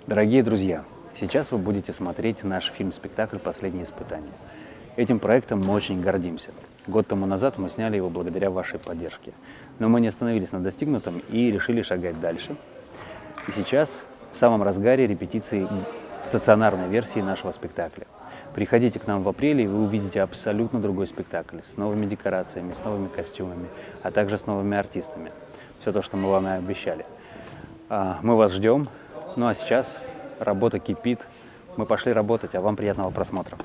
Дорогие друзья, сейчас вы будете смотреть наш фильм-спектакль «Последнее испытание». Этим проектом мы очень гордимся. Год тому назад мы сняли его благодаря вашей поддержке. Но мы не остановились на достигнутом и решили шагать дальше. И сейчас в самом разгаре репетиции стационарной версии нашего спектакля. Приходите к нам в апреле, и вы увидите абсолютно другой спектакль с новыми декорациями, с новыми костюмами, а также с новыми артистами. Все то, что мы вам и обещали. Мы вас ждем. Ну а сейчас работа кипит. Мы пошли работать, а вам приятного просмотра.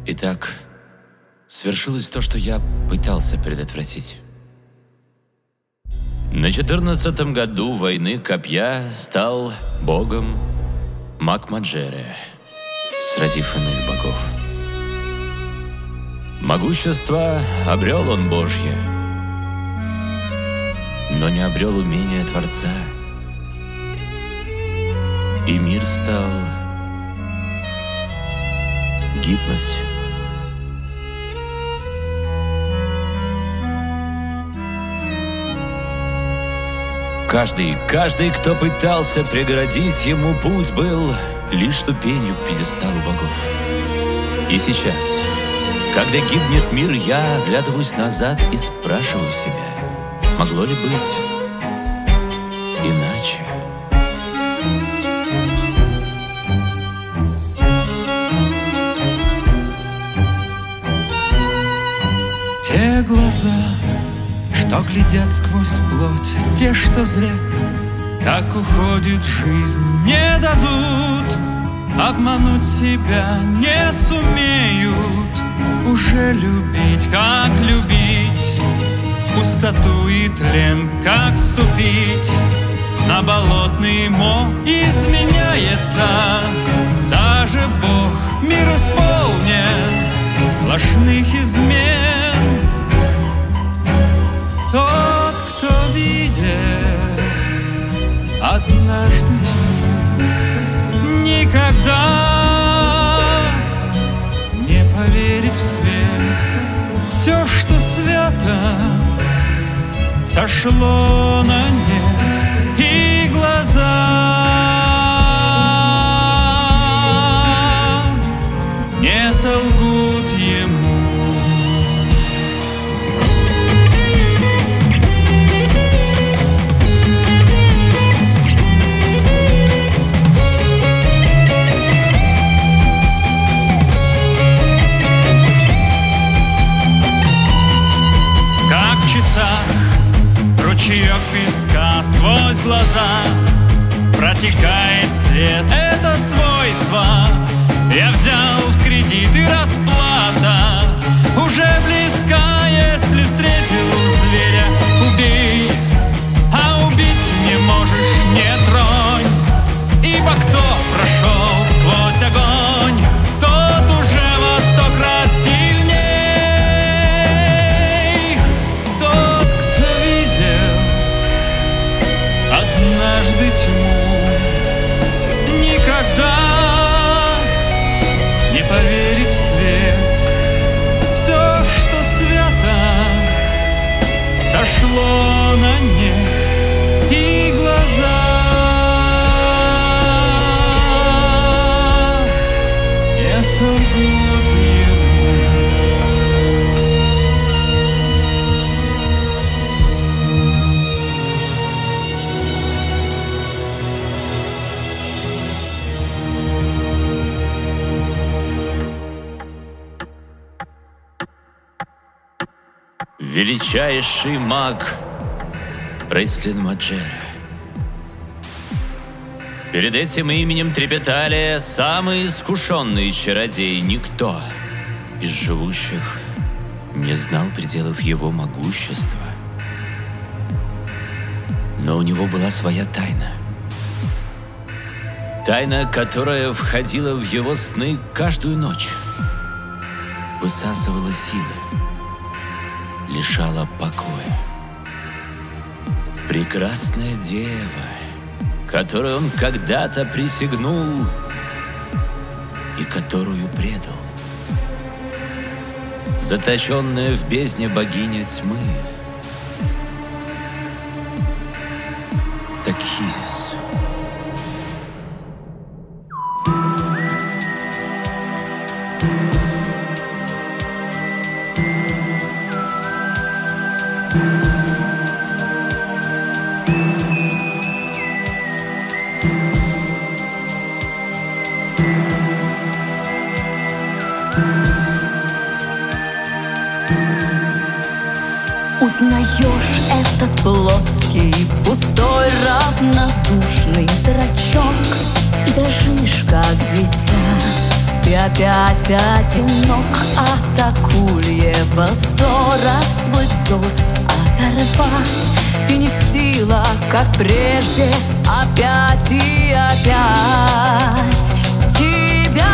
Итак, свершилось то, что я пытался предотвратить. На 14-м году войны копья стал богом Макмаджере, сразив иных богов. Могущество обрел он Божье, но не обрел умения Творца. И мир стал гибнуть. Каждый, кто пытался преградить ему путь, был лишь ступенью к пьедесталу богов. И сейчас, когда гибнет мир, я оглядываюсь назад и спрашиваю себя, могло ли быть иначе? Те глаза, что глядят сквозь плоть, те, что зря, как уходит жизнь, не дадут обмануть себя, не сумеют уже любить, как любить, пустоту и тлен, как ступить на болотный мох. Изменяется даже Бог, мир исполнен сплошных измен. Тот, кто видел однажды тьму, никогда не поверит в свет. Все, что свято, сошло на нет, и глаза не солгут ему. Ручеек песка сквозь глаза протекает свет. Это свойство я взял в кредит, и расплата уже близка. Если встретил зверя, убей, а убить не можешь, не тронь. Ибо кто прошел сквозь огонь, тот уже во 100 крат сильней. Однажды тьму, никогда не поверит в свет. Все, что свято, сошло на нет, величайший маг Рейслин Маджера. Перед этим именем трепетали самые искушенные чародеи. Никто из живущих не знал пределов его могущества. Но у него была своя тайна. Тайна, которая входила в его сны каждую ночь, высасывала силы, лишала покоя. Прекрасная дева, которой он когда-то присягнул и которую предал. Заточенная в бездне богиня тьмы, Такхизис. Узнаешь этот плоский, пустой, равнодушный зрачок и дрожишь, как дитя. Ты опять одинок от акульего взора, свой взор оторвать. Ты не в силах, как прежде, опять и опять. Тебя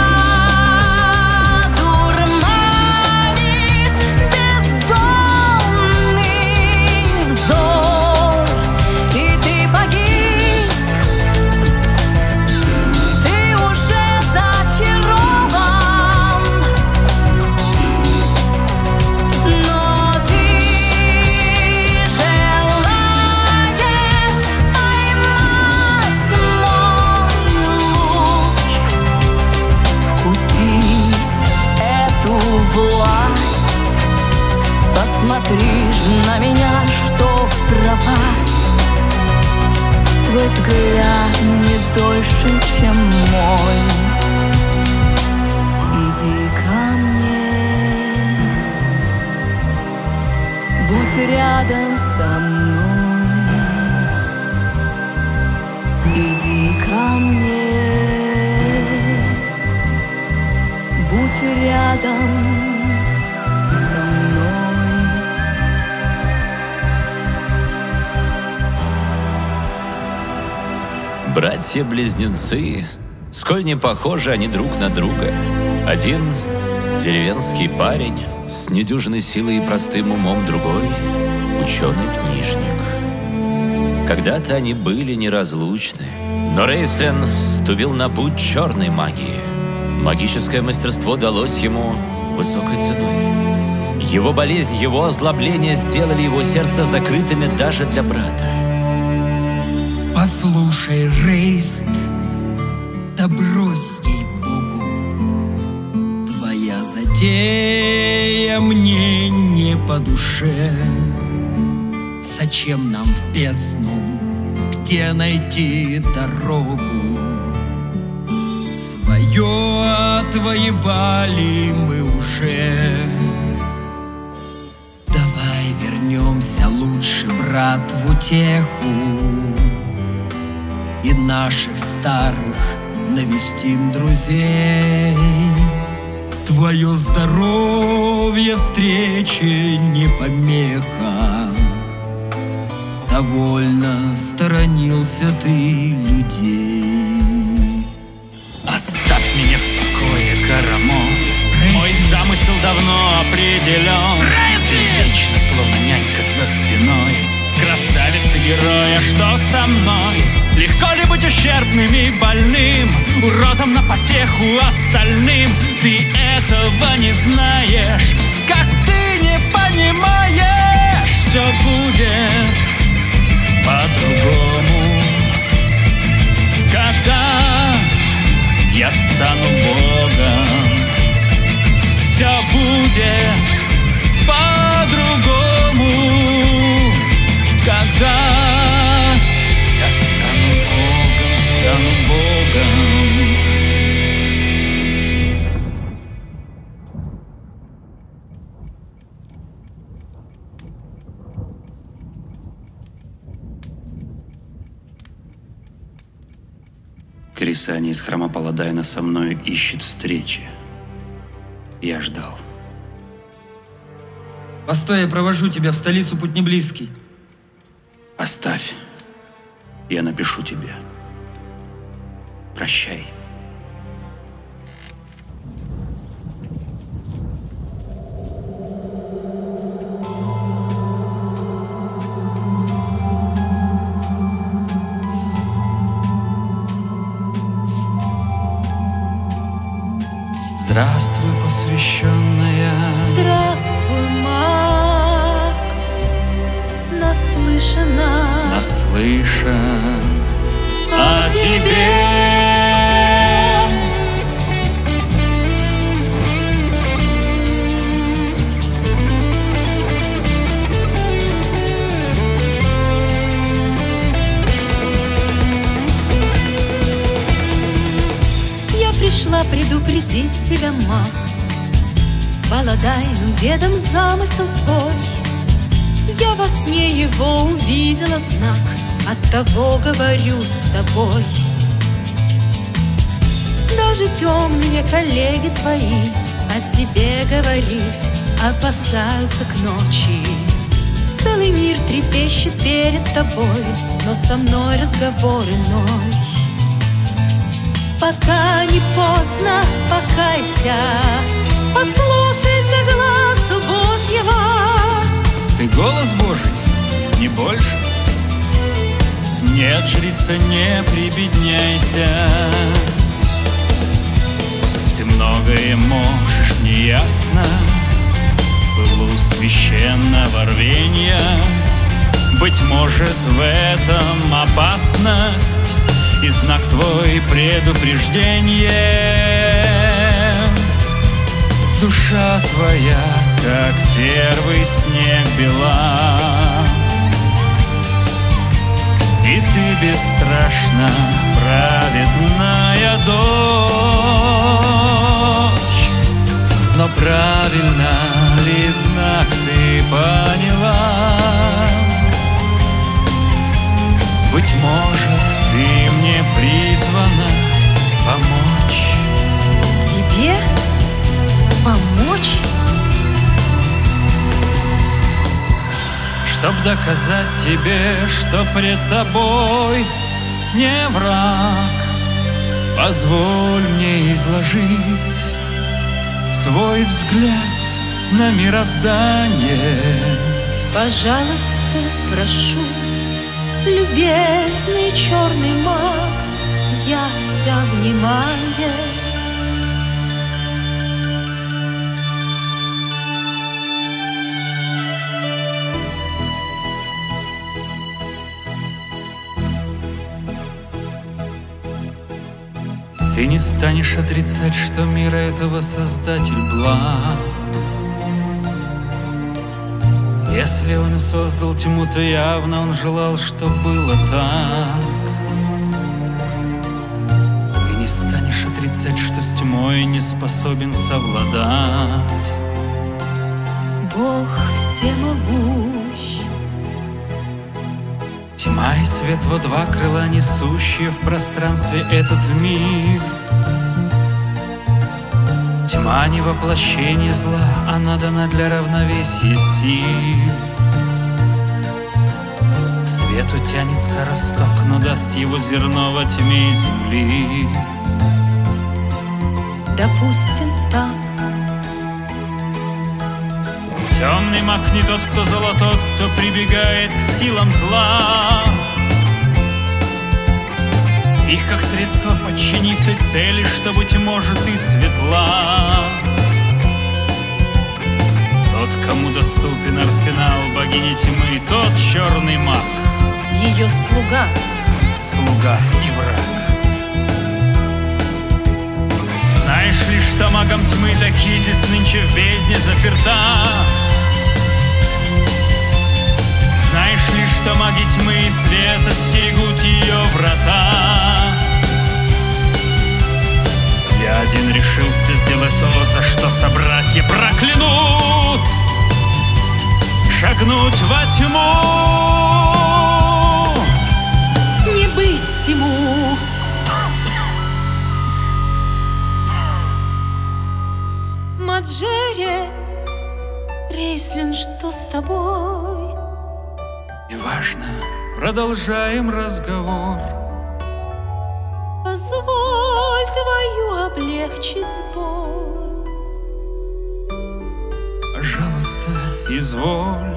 смотри на меня, чтоб пропасть. Твой взгляд не дольше, чем мой. Иди ко мне, будь рядом со мной. Иди ко мне, будь рядом. Братья-близнецы, сколь не похожи они друг на друга. Один деревенский парень с недюжинной силой и простым умом, другой ученый-книжник. Когда-то они были неразлучны, но Рейслин ступил на путь черной магии. Магическое мастерство далось ему высокой ценой. Его болезнь, его озлобление сделали его сердце закрытыми даже для брата. Послушай, Рейст, да брось, ей-богу, твоя затея мне не по душе. Зачем нам в бездну, где найти дорогу? Свое отвоевали мы уже. Давай вернемся лучше, брат, в утеху, и наших старых навестим друзей. Твое здоровье встречи не помеха. Довольно сторонился ты людей. Оставь меня в покое, Карамо. Мой замысел давно определен. Вечно, словно нянька за спиной. Красавица героя, что со мной? Легко ли быть ущербным и больным, уродом на потеху остальным? Ты этого не знаешь, как ты не понимаешь. Все будет по-другому, когда я стану Богом. Все будет по-другому, когда я стану Богом. Корисания из храма Паладайна со мною ищет встречи. Я ждал. Постой, я провожу тебя в столицу, путь не близкий. Оставь. Я напишу тебе. Прощай. Здравствуй, посвященная. Здравствуй, маг, наслышана Наслышан о тебе. Я пришла предупредить тебя, маг. Паладайну ведом замысел твой. Я во сне его увидела знак, оттого говорю с тобой. Даже темные коллеги твои о тебе говорить опасаются к ночи. Целый мир трепещет перед тобой, но со мной разговор иной. Пока не поздно, покайся, послушайся глазу Божьего. Ты голос Божий, не больше. Нет, жрица, не прибедняйся. Ты многое можешь, неясно, пылу священного рвения. Быть может, в этом опасность и знак твой предупреждение. Душа твоя, как первый снег, бела, и ты бесстрашна, праведная дочь. Но правильно ли знак ты поняла? Быть может, ты мне призвана помочь. Тебе помочь? Чтоб доказать тебе, что пред тобой не враг, позволь мне изложить свой взгляд на мироздание. Пожалуйста, прошу, любезный черный маг, я вся внимание. Ты не станешь отрицать, что мира этого Создатель благ. Если он и создал тьму, то явно он желал, чтоб было так. Ты не станешь отрицать, что с тьмой не способен совладать. Бог всемогущ. Тьма и свет во два крыла, несущие в пространстве этот мир. Тьма не воплощение зла, она дана для равновесия сил. К свету тянется росток, но даст его зерно во тьме земли. Допустим, так. Темный маг не тот, кто зло, тот, кто прибегает к силам зла. Их как средство подчинив той цели, что, быть может, и светла. Тот, кому доступен арсенал богини тьмы, тот черный маг. Ее слуга. Слуга и враг. Знаешь ли, что магом тьмы такие здесь нынче в бездне заперта? Знаешь ли, что маги тьмы и света стерегут ее врата? Я один решился сделать то, за что собратья проклянут. Шагнуть во тьму. Не быть всему. Рейслин, что с тобой? Неважно, продолжаем разговор. Позволь твою облегчить боль. Пожалуйста, изволь.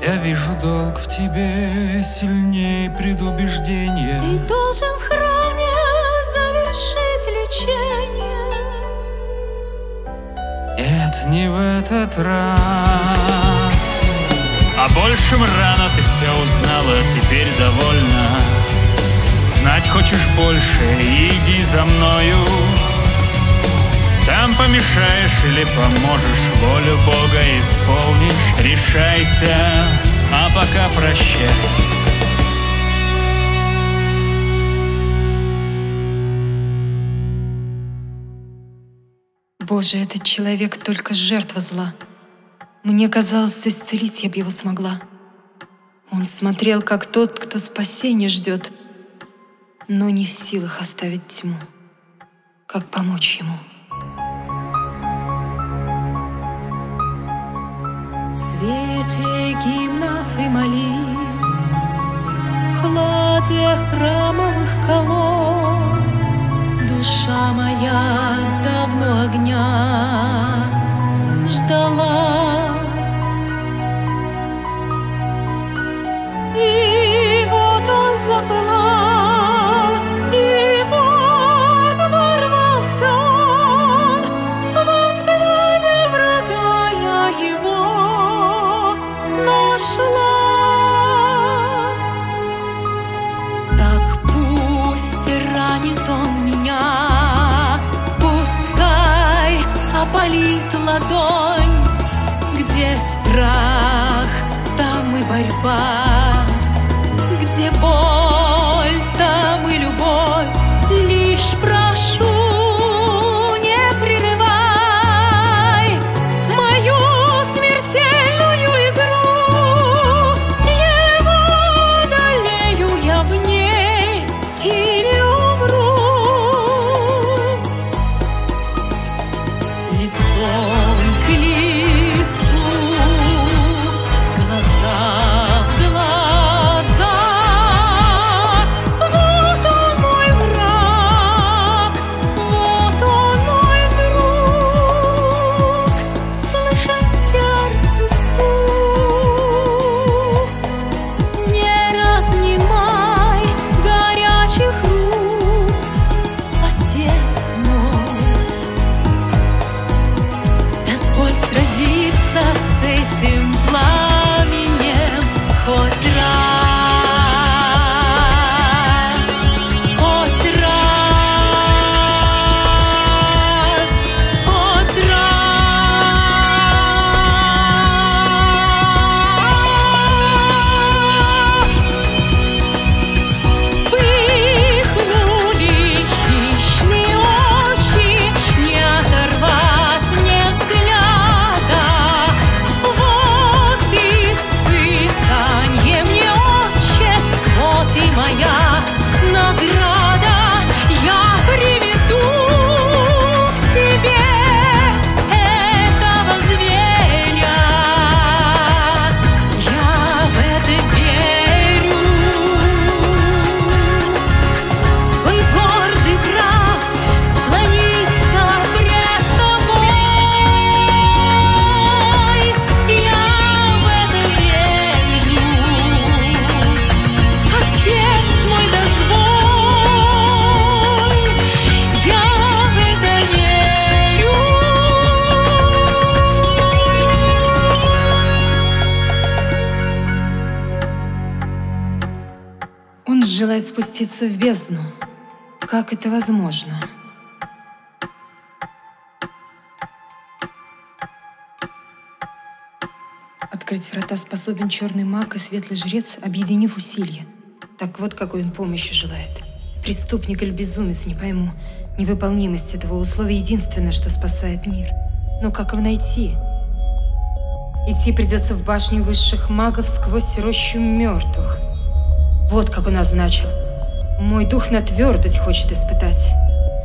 Я вижу долг в тебе сильнее предубеждения. Ты должен в храме завершить лечение. Нет, не в этот раз. О большем рано ты все узнала, теперь довольна. Знать хочешь больше, иди за мною. Там помешаешь или поможешь, волю Бога исполнишь. Решайся, а пока прощай. Боже, этот человек только жертва зла. Мне казалось, исцелить я б его смогла. Он смотрел, как тот, кто спасения ждет, но не в силах оставить тьму. Как помочь ему? В свете гимнов и молитв, в хладе храмовых колонн, душа моя давно огня ждала. И вот он запылал, и вот ворвался он. Во взгляде врага я его нашла. Так пусть ранит он меня, пускай опалит ладонь. Где страх, там и борьба, где боль, там и любовь. Лишь прошу, не прерывай мою смертельную игру. Его одолею я в ней или умру. Лицом к лицу, глаза в глаза. Вот он мой враг, вот он мой друг. Слышен сердце стук, не разнимай горячих рук. Отец мой, дозволь сразиться с этим пламенем хоть раз, хоть раз, хоть раз. Вспыхнули хищные очи, не оторвать мне взгляда. Вот испытанье мне, Отче, вот и моя награда. Я приведу к тебе этого зверя. Я в это верю. Твой гордый враг склонится пред тобой. Я в это верю. Отец мой, дозволь, я в это верю. Он желает спуститься в бездну. Как это возможно? Открыть врата способен черный маг и светлый жрец, объединив усилия. Так вот, какой он помощи желает. Преступник или безумец, не пойму. Невыполнимость этого условия единственное, что спасает мир. Но как его найти? Идти придется в башню высших магов сквозь рощу мертвых. Вот как он назначил. Мой дух на твердость хочет испытать.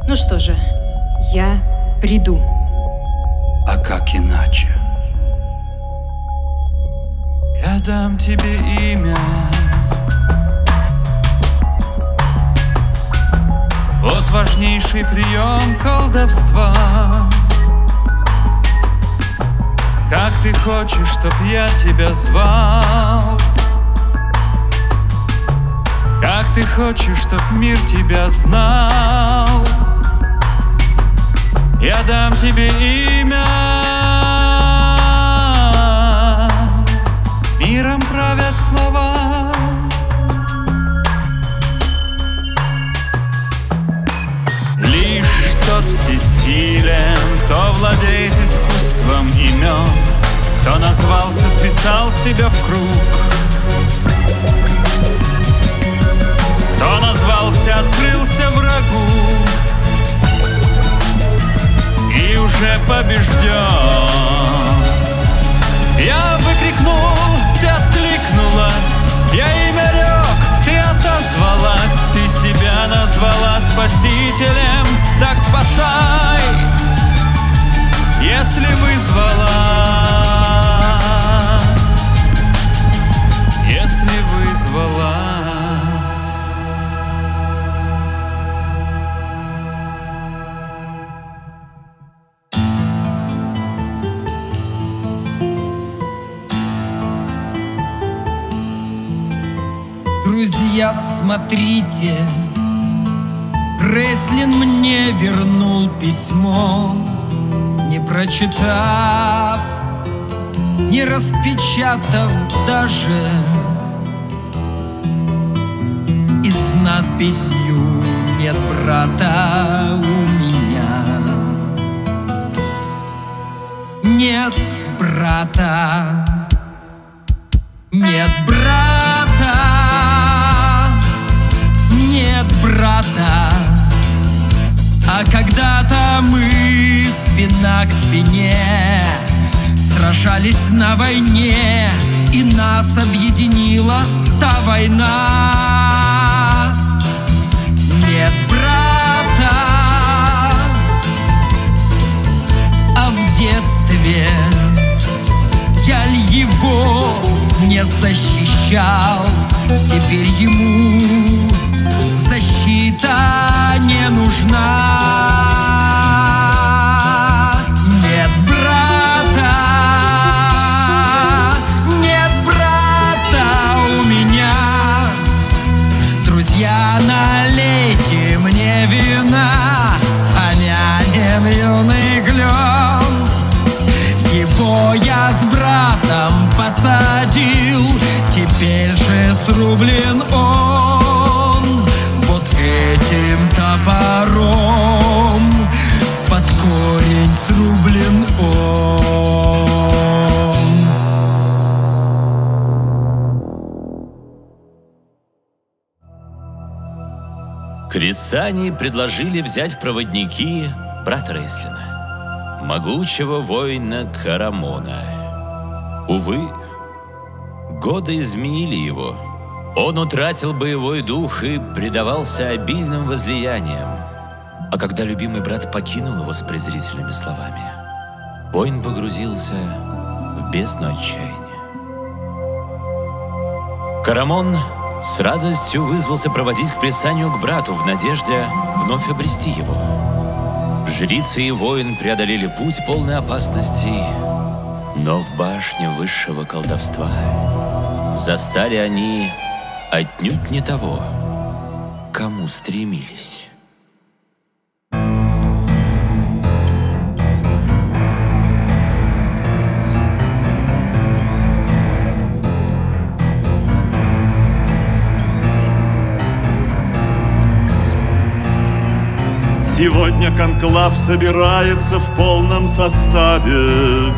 Ну что же, я приду. А как иначе? Я дам тебе имя. Вот важнейший прием колдовства. Как ты хочешь, чтоб я тебя звал? Как ты хочешь, чтоб мир тебя знал? Я дам тебе имя. Миром правят слова. Лишь тот всесилен, кто владеет искусством имен, кто назвался, вписал себя в круг, кто назвался, открылся врагу и уже побежден. Я выкрикнул, ты откликнулась, я имя рек, ты отозвалась, ты себя назвала спасителем, так спасай, если вызвалась, если вызвалась. Друзья, смотрите, Реслин мне вернул письмо, не прочитав, не распечатав даже, и с надписью «Нет брата у меня». Нет брата, нет брата, нет брата. А когда-то мы спина к спине сражались на войне, и нас объединила та война. Нет брата, а в детстве я ли его не защищал, теперь ему защита не нужна. Нет брата, нет брата у меня. Друзья, налейте мне вина, помянем юный клен. Его я с братом посадил, теперь же срублен он. Вот этим топором под корень срублен он. Крисане предложили взять в проводники брата Реслина, могучего воина Карамона. Увы, годы изменили его. Он утратил боевой дух и предавался обильным возлияниям. А когда любимый брат покинул его с презрительными словами, воин погрузился в бездну отчаяния. Карамон с радостью вызвался проводить к пристанию к брату в надежде вновь обрести его. Жрицы и воин преодолели путь полный опасностей, но в башне высшего колдовства застали они отнюдь не того, к кому стремились. Сегодня конклав собирается в полном составе.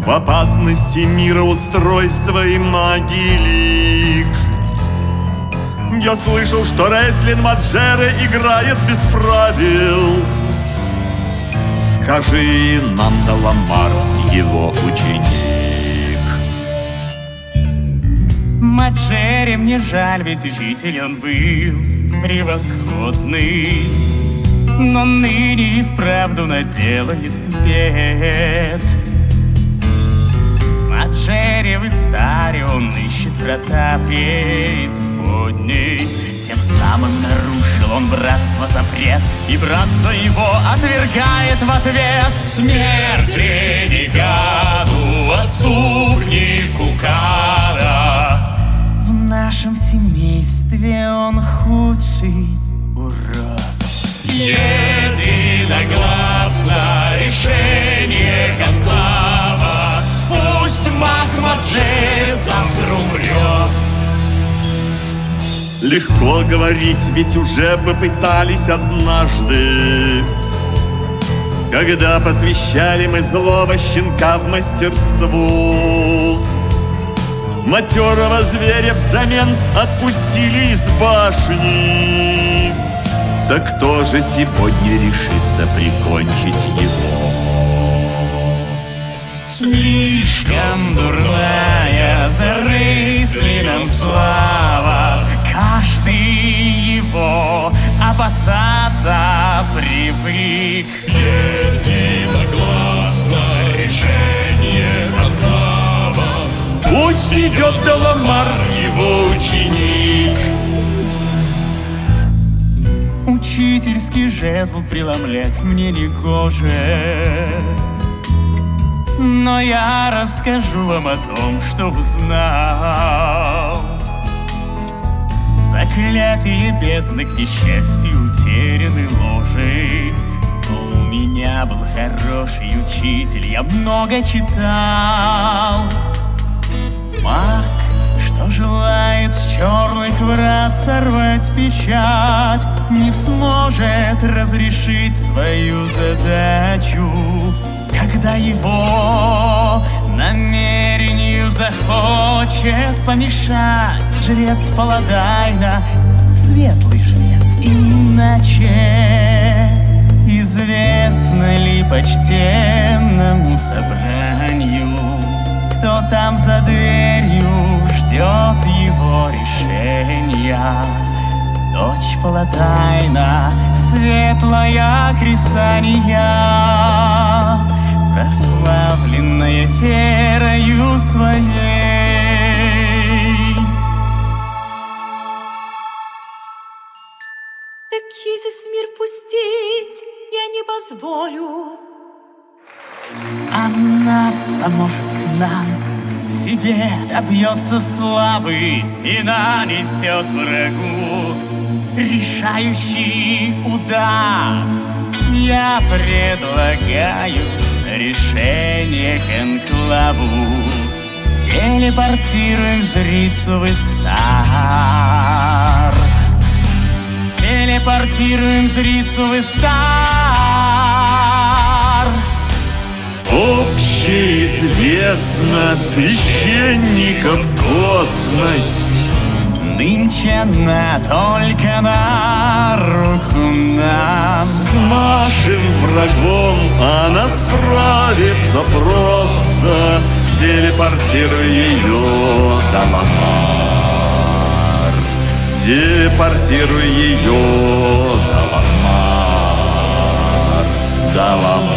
В опасности мироустройства и магии лик. Я слышал, что Реслин Маджере играет без правил. Скажи нам, Даламар, его ученик. Маджере мне жаль, ведь учитель он был превосходный, но ныне и вправду наделает бед. Маджери в Истаре он ищет врата преисподней. Тем самым нарушил он братство запрет, и братство его отвергает в ответ. Смерть ренегаду, отступнику кара. В нашем семействе он худший урод. Единогласно решение конклава. Пусть Махмаджи завтра умрет. Легко говорить, ведь уже попытались однажды, когда посвящали мы злого щенка в мастерству. Матерого зверя взамен отпустили из башни. Так кто же сегодня решится прикончить его? Слишком дурная за Рейслином слава. Каждый его опасаться привык. Единогласно решение конклава. Пусть идет Даламар, его ученик. Учительский жезл преломлять мне не гоже, но я расскажу вам о том, что узнал. Заклятие бездны, к несчастью, утеряны ложи. У меня был хороший учитель, я много читал. Маг, что желает с черных врат сорвать печать, не сможет разрешить свою задачу, когда его намерению захочет помешать жрец Паладайна, светлый жрец, иначе известно ли почтенному собранию, кто там за дверью ждет его решения. Дочь Паладайна, светлая Крисания, прославленная верою своей. Так Хизис в мир пустить я не позволю. Она поможет нам, себе добьется славы и нанесет врагу решающий удар. Я предлагаю решение конклаву. Телепортируем жрицу в Истар. Телепортируем жрицу в Истар. Общеизвестно, священников косность нынче она только на руку нам. с нашим врагом она справится просто. Телепортируй ее, Даламар. Телепортируй ее, Даламар. Даламар.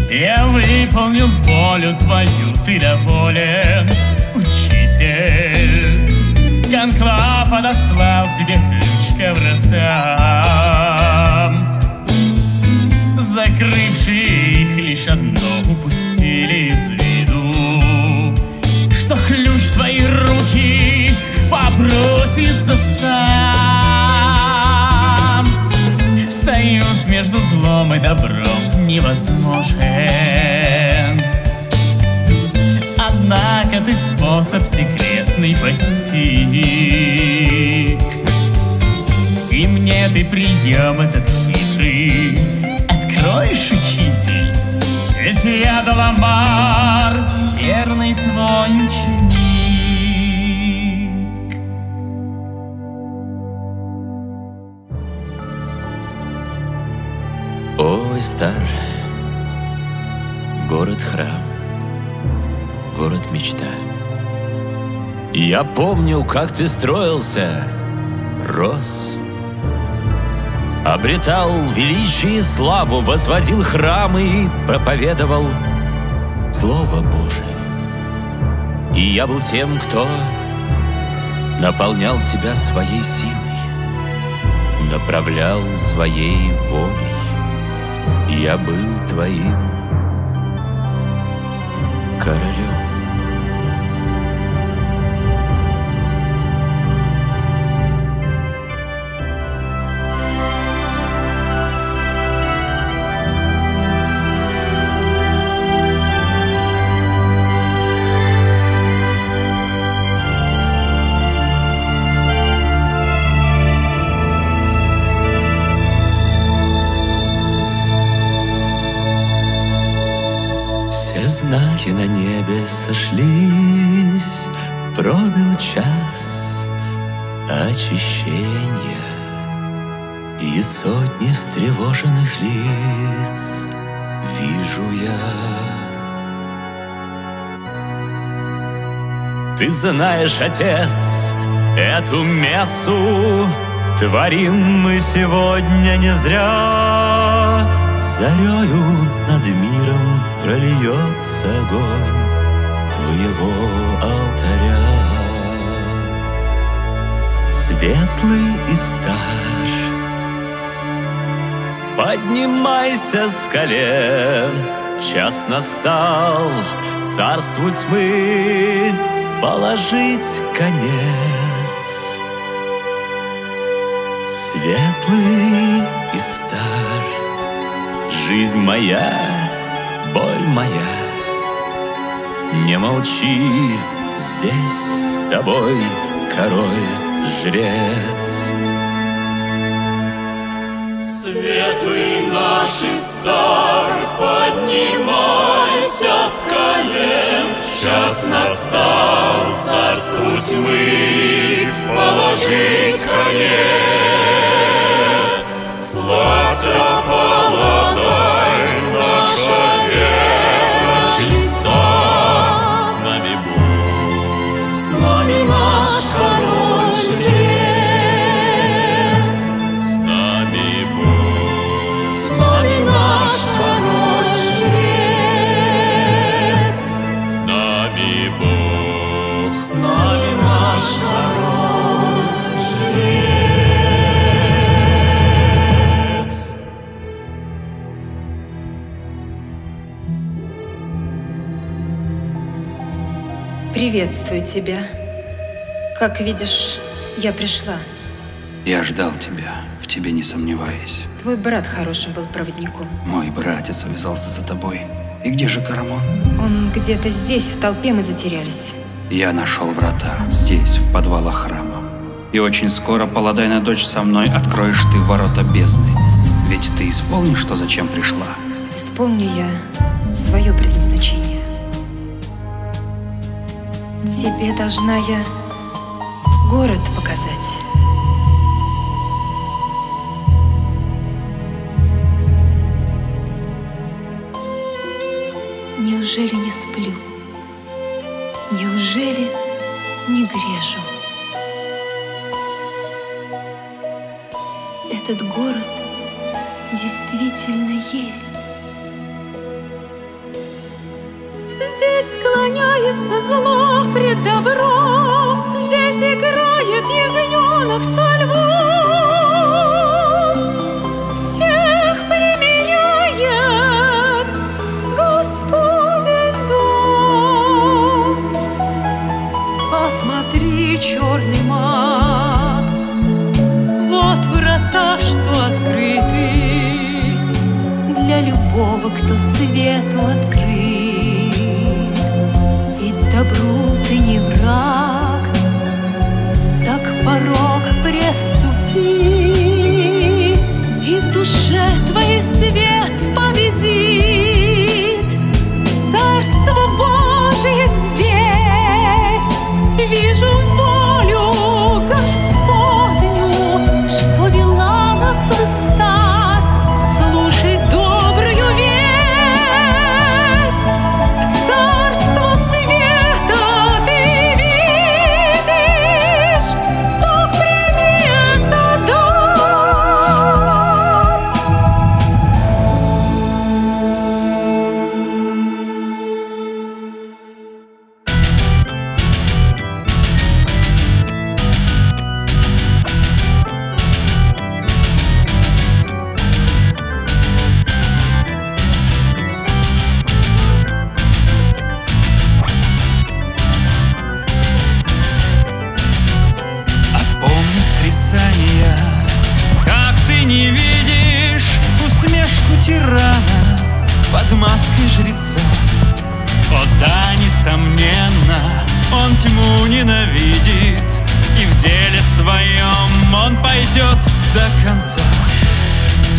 Я выполнил волю твою, ты доволен, учитель. Конклав подослал тебе ключ ко вратам. Закрывшие их лишь одно упустили из виду, что ключ в твои руки попросится сам. Союз между злом и добром невозможен. Однако ты способ секретный постиг, и мне ты прием этот хитрый откроешь, учитель? Ведь я Даламар, верный твой ученик. О, Истар, город-храм, город-мечта. Я помню, как ты строился, рос, обретал величие и славу, возводил храмы и проповедовал Слово Божие. И я был тем, кто наполнял себя своей силой, направлял своей волей. Я был твоим королем. Знаки на небе сошлись, пробил час очищения, и сотни встревоженных лиц вижу я. Ты знаешь, Отец, эту мессу творим мы сегодня не зря. Зарею над миром прольется огонь твоего алтаря. Светлый и стар, поднимайся с колен, час настал царству тьмы положить конец. Светлый и стар, жизнь моя, боль моя, не молчи, здесь с тобой король-жрец. Светлый наш и стар, поднимайся с колен, час настал царству тьмы положить конец. Славься, Паладай, наша вера чиста. С нами Бог, с нами наш король-жрец. С нами Бог, с нами наш король-жрец. С нами Бог, с нами наш король-жрец. Приветствую тебя. Как видишь, я пришла. Я ждал тебя, в тебе не сомневаясь. Твой брат хорошим был проводником. Мой братец увязался за тобой. И где же Карамон? Он где-то здесь, в толпе мы затерялись. Я нашел врата здесь, в подвалах храма. И очень скоро, Паладайна дочь, со мной откроешь ты ворота бездны. Ведь ты исполнишь то, зачем пришла. Исполню я свое предназначение. Тебе должна я город показать. Неужели не сплю? Неужели не грежу? Этот город действительно есть. Здесь склоняется зло пред добром, здесь играет ягненок со львом. Всех примиряет Господень дом. Посмотри, черный маг, вот врата, что открыты для любого, кто свету открыт. Добру ты не враг, так порог преступи, и в душе твоей свет победит. Царство Божие здесь, вижу волю Господню, что вела нас в старт, слушай добрую весть. Царство света ты видишь. маской жреца. О да, несомненно, он тьму ненавидит, и в деле своем он пойдет до конца.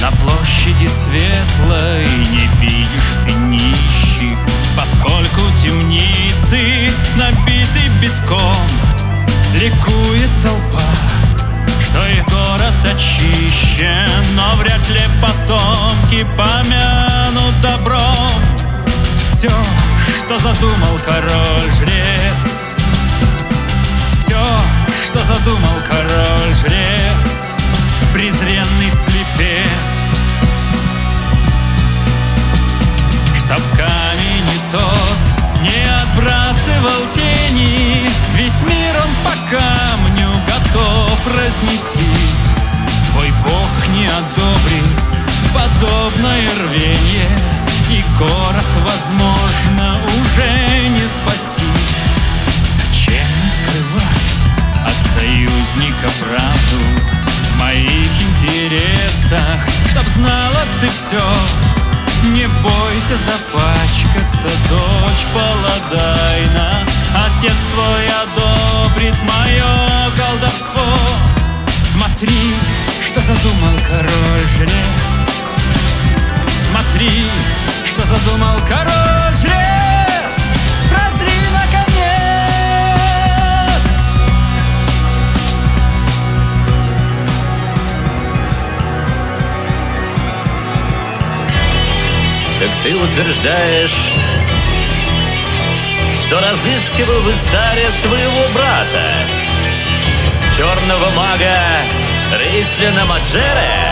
На площади светлой не видишь ты нищих, поскольку темницы набиты битком. Ликует толпа, что и город очищен, но вряд ли потомки помянут добром все, что задумал король-жрец. Все, что задумал король-жрец, презренный слепец. Чтоб камень и тот не отбрасывал тени, весь мир он по камню готов разнести. Твой Бог не одобрит подобное рвение, и город, возможно, уже не спасти. Зачем не скрывать от союзника правду в моих интересах, чтоб знала ты все? Не бойся запачкаться, дочь Паладайна, отец твой одобрит мое колдовство. Смотри, что задумал король-жрец. Смотри, что задумал король-жрец. Прозри, наконец. Так ты утверждаешь, что разыскивал в Истаре своего брата, черного мага Рейслина Маджере?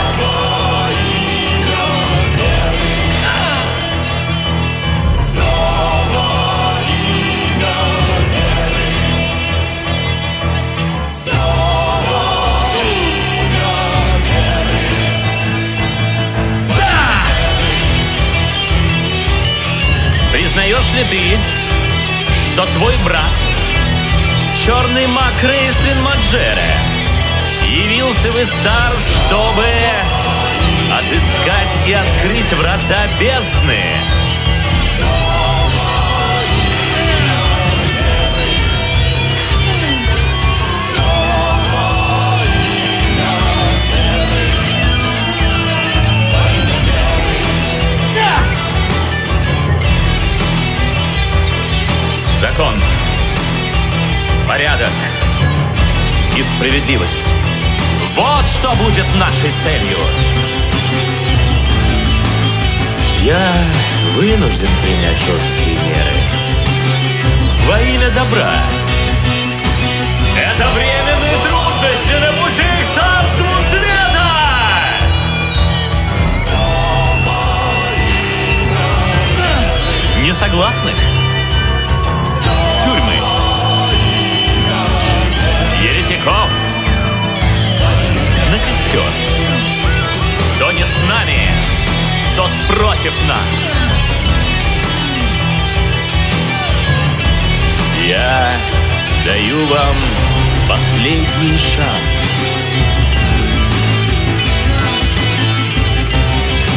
Признаешь ли ты, что твой брат, черный маг Рейслин Маджере, явился в Истар, чтобы отыскать и открыть врата бездны? Закон, порядок и справедливость. Вот что будет нашей целью. Я вынужден принять жесткие меры во имя добра. Это временные трудности на пути к царству света! Не согласны? Тюрьмы, еретиков на костер. Кто не с нами, тот против нас. Я даю вам последний шанс.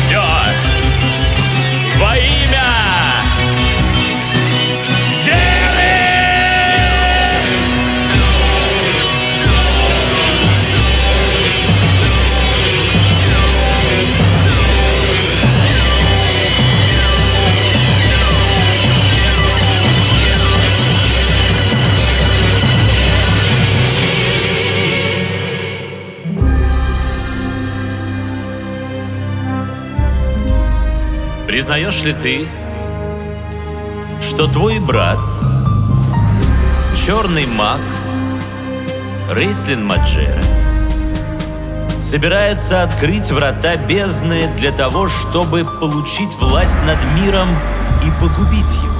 Все во имя Признаешь ли ты, что твой брат, черный маг Рейслин Маджере, собирается открыть врата бездны для того, чтобы получить власть над миром и погубить его?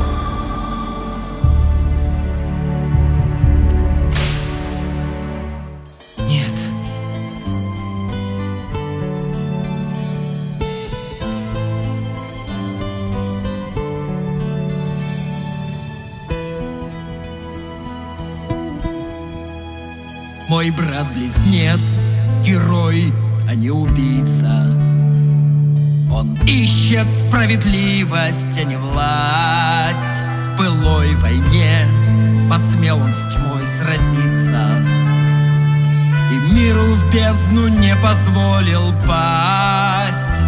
Мой брат-близнец, герой, а не убийца. Он ищет справедливость, а не власть. В былой войне посмел он с тьмой сразиться, и миру в бездну не позволил пасть.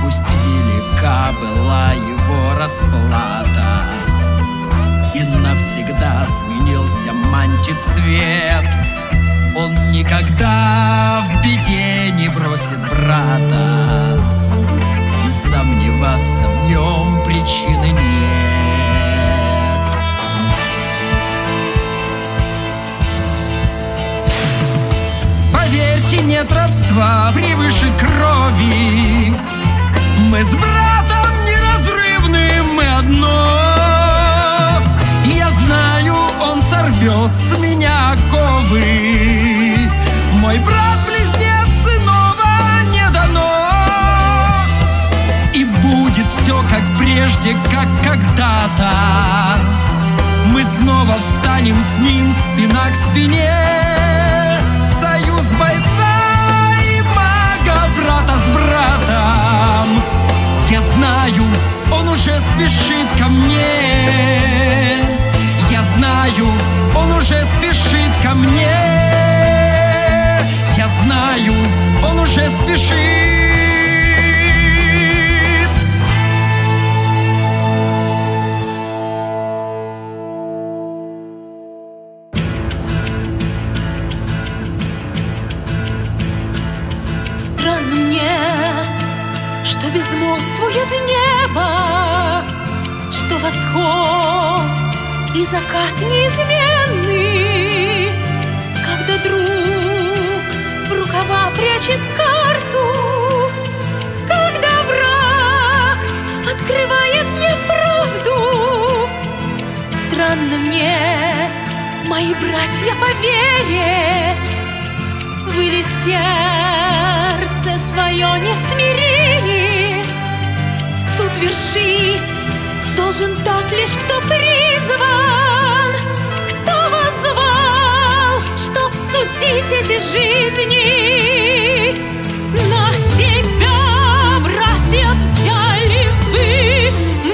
Пусть велика была его расплата, и навсегда сменился мантицвет. Он никогда в беде не бросит брата, и сомневаться в нем причины нет. Поверьте, нет родства превыше крови. Мы с братом неразрывны, мы одно. Я знаю, он сорвет с меня оковы. Мой брат-близнец, иного не дано. И будет все как прежде, как когда-то. Мы снова встанем с ним спина к спине. Союз бойца и мага, брата с братом. Я знаю, он уже спешит ко мне. Я знаю, он уже спешит ко мне. Я знаю, он уже спешит. Странно мне, что безмолвствует небо, что восход и закат неизменны, когда друг в рукава прячет карту, когда враг открывает мне правду. Странно мне, мои братья по вере, вы ли сердце свое не смирили? Суд вершить должен тот лишь, кто призван, кто воззвал, чтоб судить эти жизни. На себя, братья, взяли вы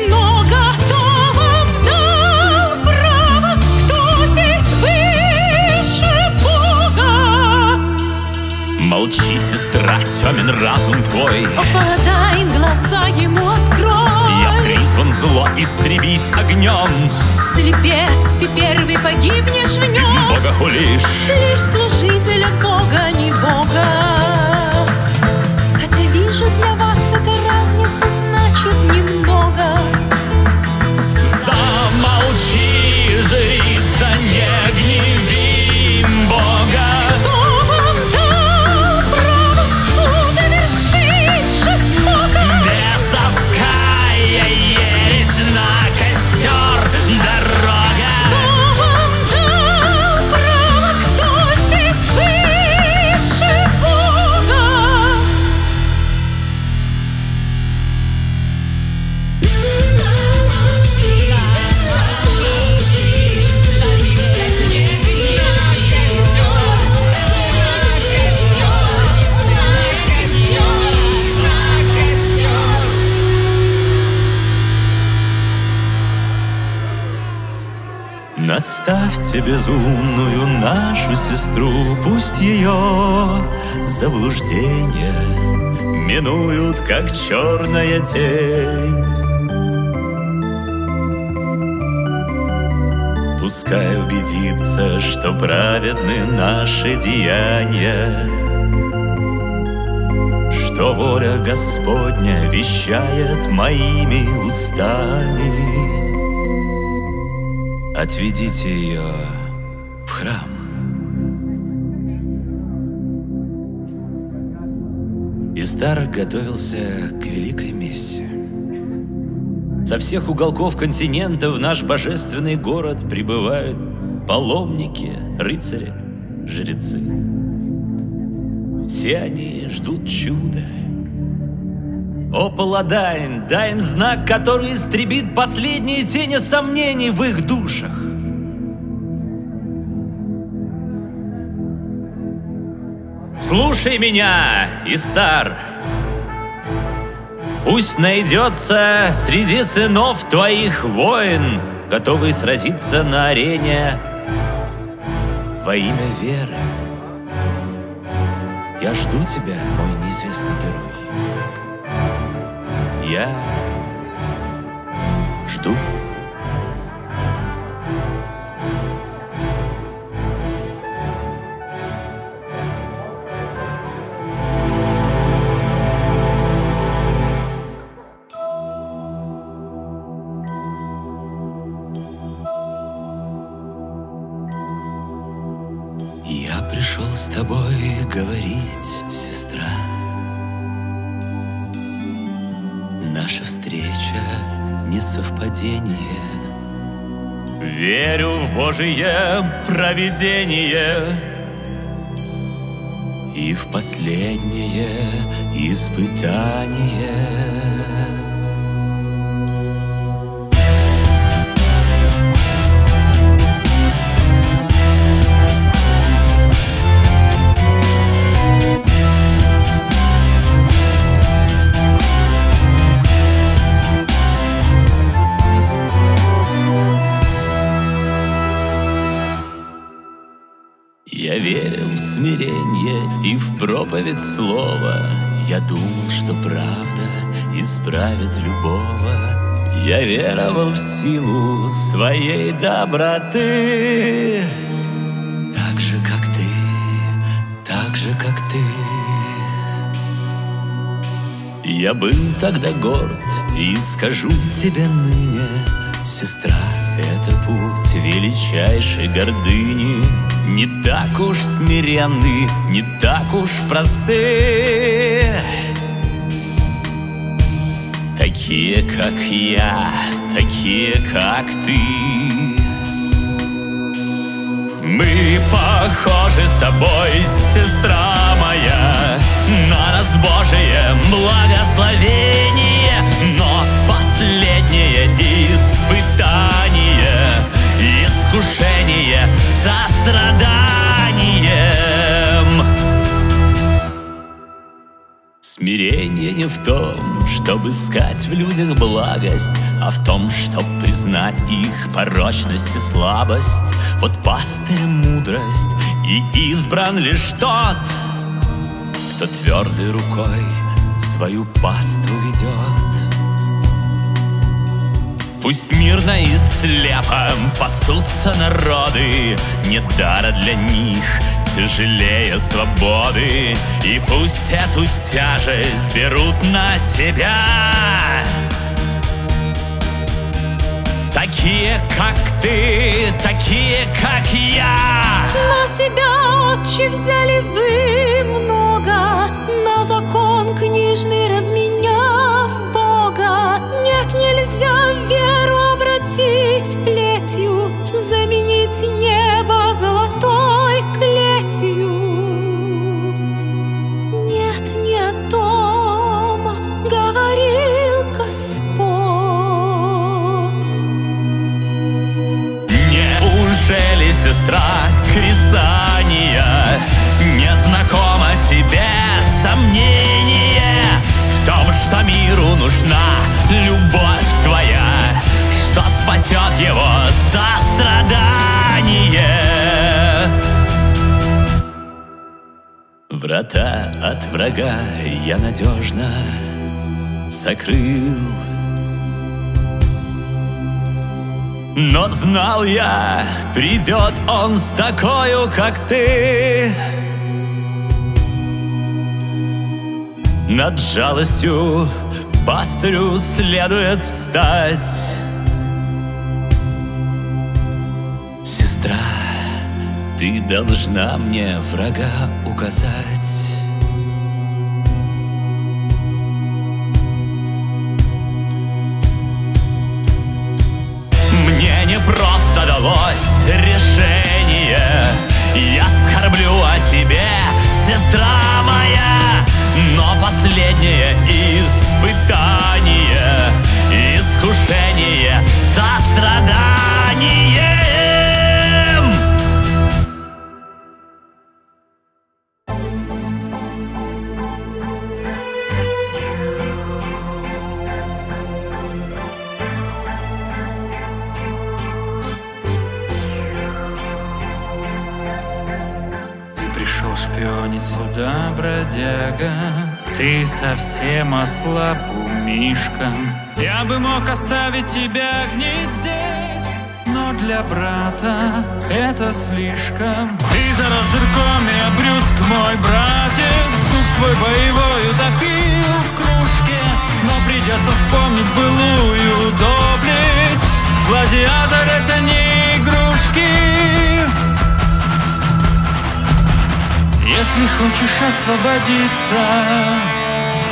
много, кто вам дал право, кто здесь выше Бога? Молчи, сестра, темен разум твой. О, Паладайн, глаза ему открой. Я призван зло истребить огнем. Слепец, ты первый погибнешь в нем. Бога хулишь. Лишь служителя Бога, не Бога. Хотя вижу, для вас эта разница значит немного. Замолчи, жрица, не гневи Бога. Кто вам дал право суда вершить жестоко? Без оская есть на костер дорога. Кто вам дал право, кто здесь выше Бога? Наставьте безумную нашу сестру, пусть ее заблуждения минуют, как черная тень. Пускай убедится, что праведны наши деяния, что воля Господня вещает моими устами. Отведите ее в храм. Истар готовился к великой мессе. Со всех уголков континента в наш божественный город прибывают паломники, рыцари, жрецы. Все они ждут чуда. О, Паладайн, дай им знак, который истребит последние тени сомнений в их душах. Слушай меня, Истар. Пусть найдется среди сынов твоих воин, готовый сразиться на арене во имя веры. Я жду тебя, мой неизвестный герой. Я жду. Я пришел с тобой говорить, сестра. Наша встреча не совпадение. Верю в Божие провидение и в последнее испытание. Я верил в смирение и в проповедь слова. Я думал, что правда исправит любого. Я веровал в силу своей доброты. Так же, как ты, так же, как ты. Я был тогда горд и скажу тебе ныне: сестра, это путь величайшей гордыни. Не так уж смиренны, не так уж просты, такие, как я, такие, как ты. Мы похожи с тобой, сестра моя, на нас Божие благословение, но последнее испытание, искушение состраданием. Смирение не в том, чтобы искать в людях благость, а в том, чтобы признать их порочность и слабость. Вот пастырь мудрость, и избран лишь тот, кто твердой рукой свою паству ведет. Пусть мирно и слепо пасутся народы, нет дара для них тяжелее свободы. И пусть эту тяжесть берут на себя такие, как ты, такие, как я. На себя, отче, взяли вы много, на закон книжный разменяв Бога. Нет, нельзя веру обратить плетью, заменить небо золотой клетью. Нет, не о том говорил Господь. Неужели, сестра, Крисания, не знакомо тебе сомнение в том, что миру нужна любовь твоя, что спасет его сострадание? Врата от врага я надежно закрыл, но знал я, придет он с такою, как ты. Над жалостью пастырю следует встать. Сестра, ты должна мне врага указать. Мне не просто далось решение. Я скорблю о тебе, сестра моя, но последнее испытание, искушение состраданием. куда, бродяга? Ты совсем ослаб, Мишка. Я бы мог оставить тебя гнить здесь, но для брата это слишком. Ты зарос жирком и обрюзг, мой братец. Дух свой боевой утопил в кружке, но придется вспомнить былую доблесть. Гладиатор — это не игрушки. Если хочешь освободиться,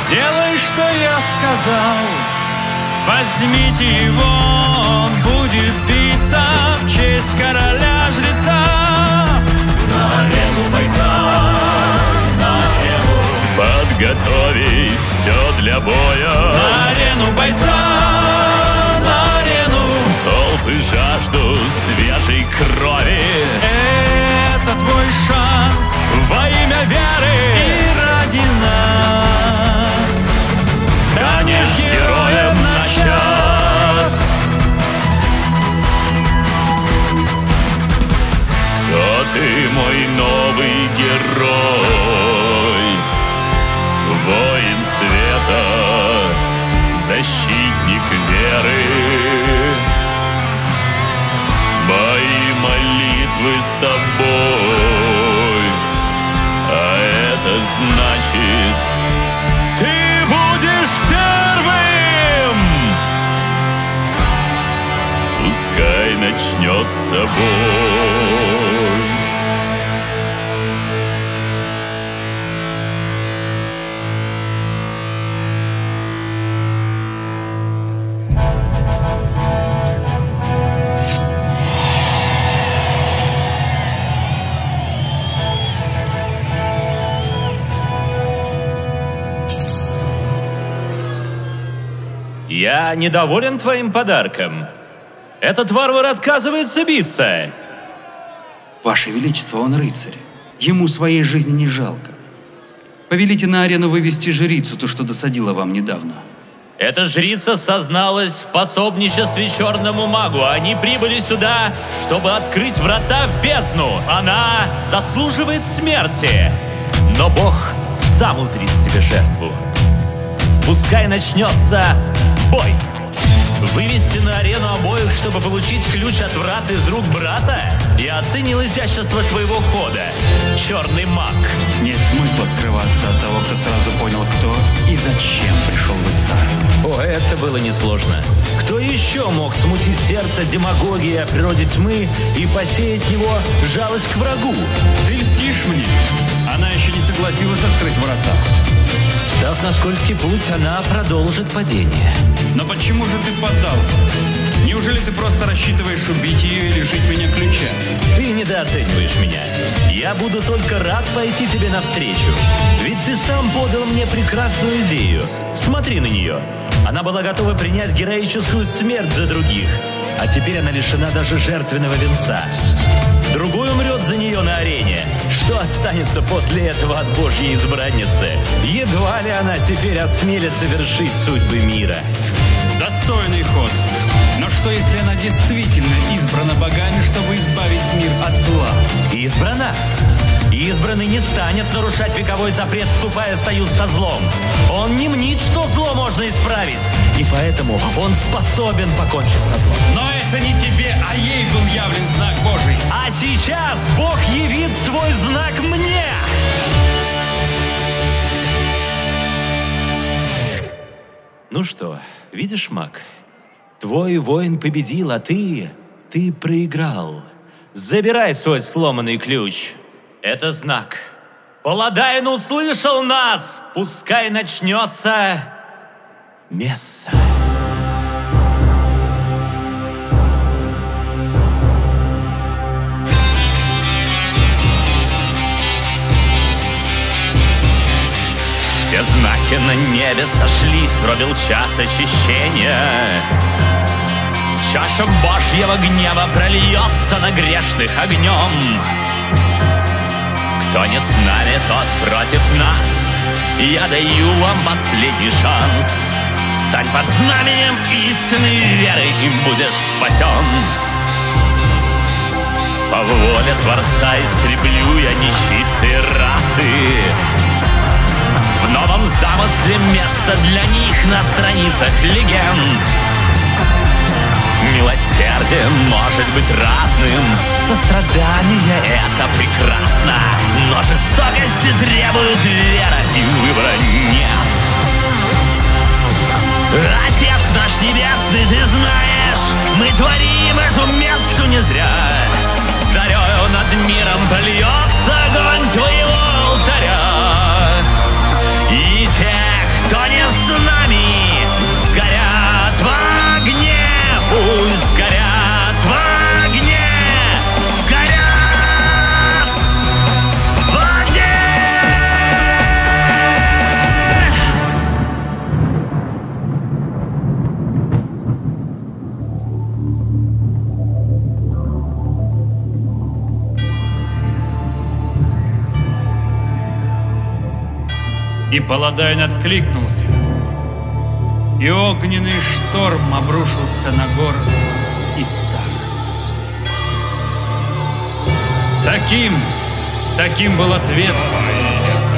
делай, что я сказал. Возьмите его, он будет биться в честь короля-жреца. На арену бойца, на арену. Подготовить все для боя. На арену бойца, на арену. Толпы жаждут свежей крови. Это твой шанс Во имя веры и ради нас. станешь героем на час. То ты мой новый герой, воин света, защитник веры. Мои молитвы с тобой, а это значит, ты будешь первым. Пускай начнется бой. Я недоволен твоим подарком. Этот варвар отказывается биться. Ваше Величество, он рыцарь. Ему своей жизни не жалко. Повелите на арену вывести жрицу, то, что досадила вам недавно. Эта жрица созналась в пособничестве черному магу. Они прибыли сюда, чтобы открыть врата в бездну. Она заслуживает смерти. Но Бог сам узрит себе жертву. Пускай начнется бой. Вывести на арену обоих, чтобы получить ключ от врат из рук брата? Я оценил изящество твоего хода, черный маг. Нет смысла скрываться от того, кто сразу понял, кто и зачем пришел в Истар. О, это было несложно. Кто еще мог смутить сердце демагогии о природе тьмы и посеять в него жалость к врагу? Ты льстишь мне? Она еще не согласилась открыть врата. Встав на скользкий путь, она продолжит падение. Но почему же ты поддался? Неужели ты просто рассчитываешь убить ее и лишить меня ключа? Ты недооцениваешь меня. Я буду только рад пойти тебе навстречу. Ведь ты сам подал мне прекрасную идею. Смотри на нее. Она была готова принять героическую смерть за других. А теперь она лишена даже жертвенного венца. Другой умрет за нее на арене. Что останется после этого от Божьей избранницы? Едва ли она теперь осмелится вершить судьбы мира. Достойный ход. Но что, если она действительно избрана богами, чтобы избавить мир от зла? Избрана? Избранный не станет нарушать вековой запрет, вступая в союз со злом. Он не мнит, что зло можно исправить. И поэтому он способен покончить со злом. Но это не тебе, а ей был явлен знак Божий. А сейчас Бог явит свой знак мне. Ну что, видишь, маг? Твой воин победил, а ты проиграл. Забирай свой сломанный ключ. Это знак. Паладайн услышал нас. Пускай начнется месса. Все знаки на небе сошлись, пробил час очищения. Чаша Божьего гнева прольется на грешных огнем. Кто не с нами, тот против нас. Я даю вам последний шанс. Встань под знаменем истинной веры, и будешь спасен. По воле Творца истреблю я нечистые расы. В новом замысле место для них на страницах легенд. Милосердие может быть разным, сострадание — это прекрасно, но жестокости требует вера, и выбора нет. Отец наш небесный, ты знаешь, мы творим эту мессу не зря. Зарею над миром польется огонь твоего алтаря. И те, кто не с нами, сгорят в огне. Пусть сгорят в огне, сгорят в огне. И Паладайн откликнулся, и огненный шторм обрушился на город Истар. Таким был ответ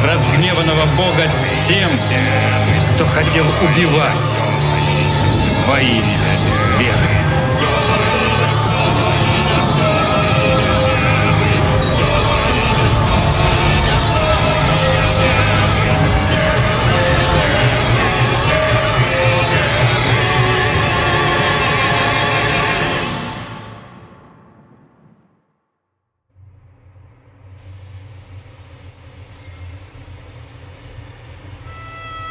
разгневанного бога тем, кто хотел убивать во имя веры.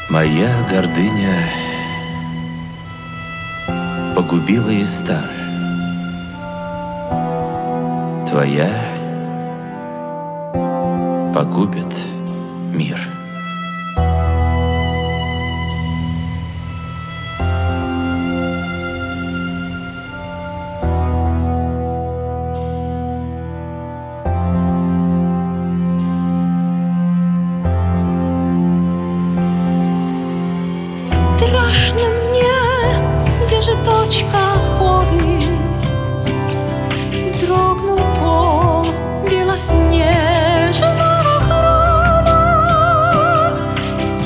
Моя гордыня погубила Истар. Твоя погубит мир. Страшно мне, где же точка опоры? Дрогнул пол белоснежного храма.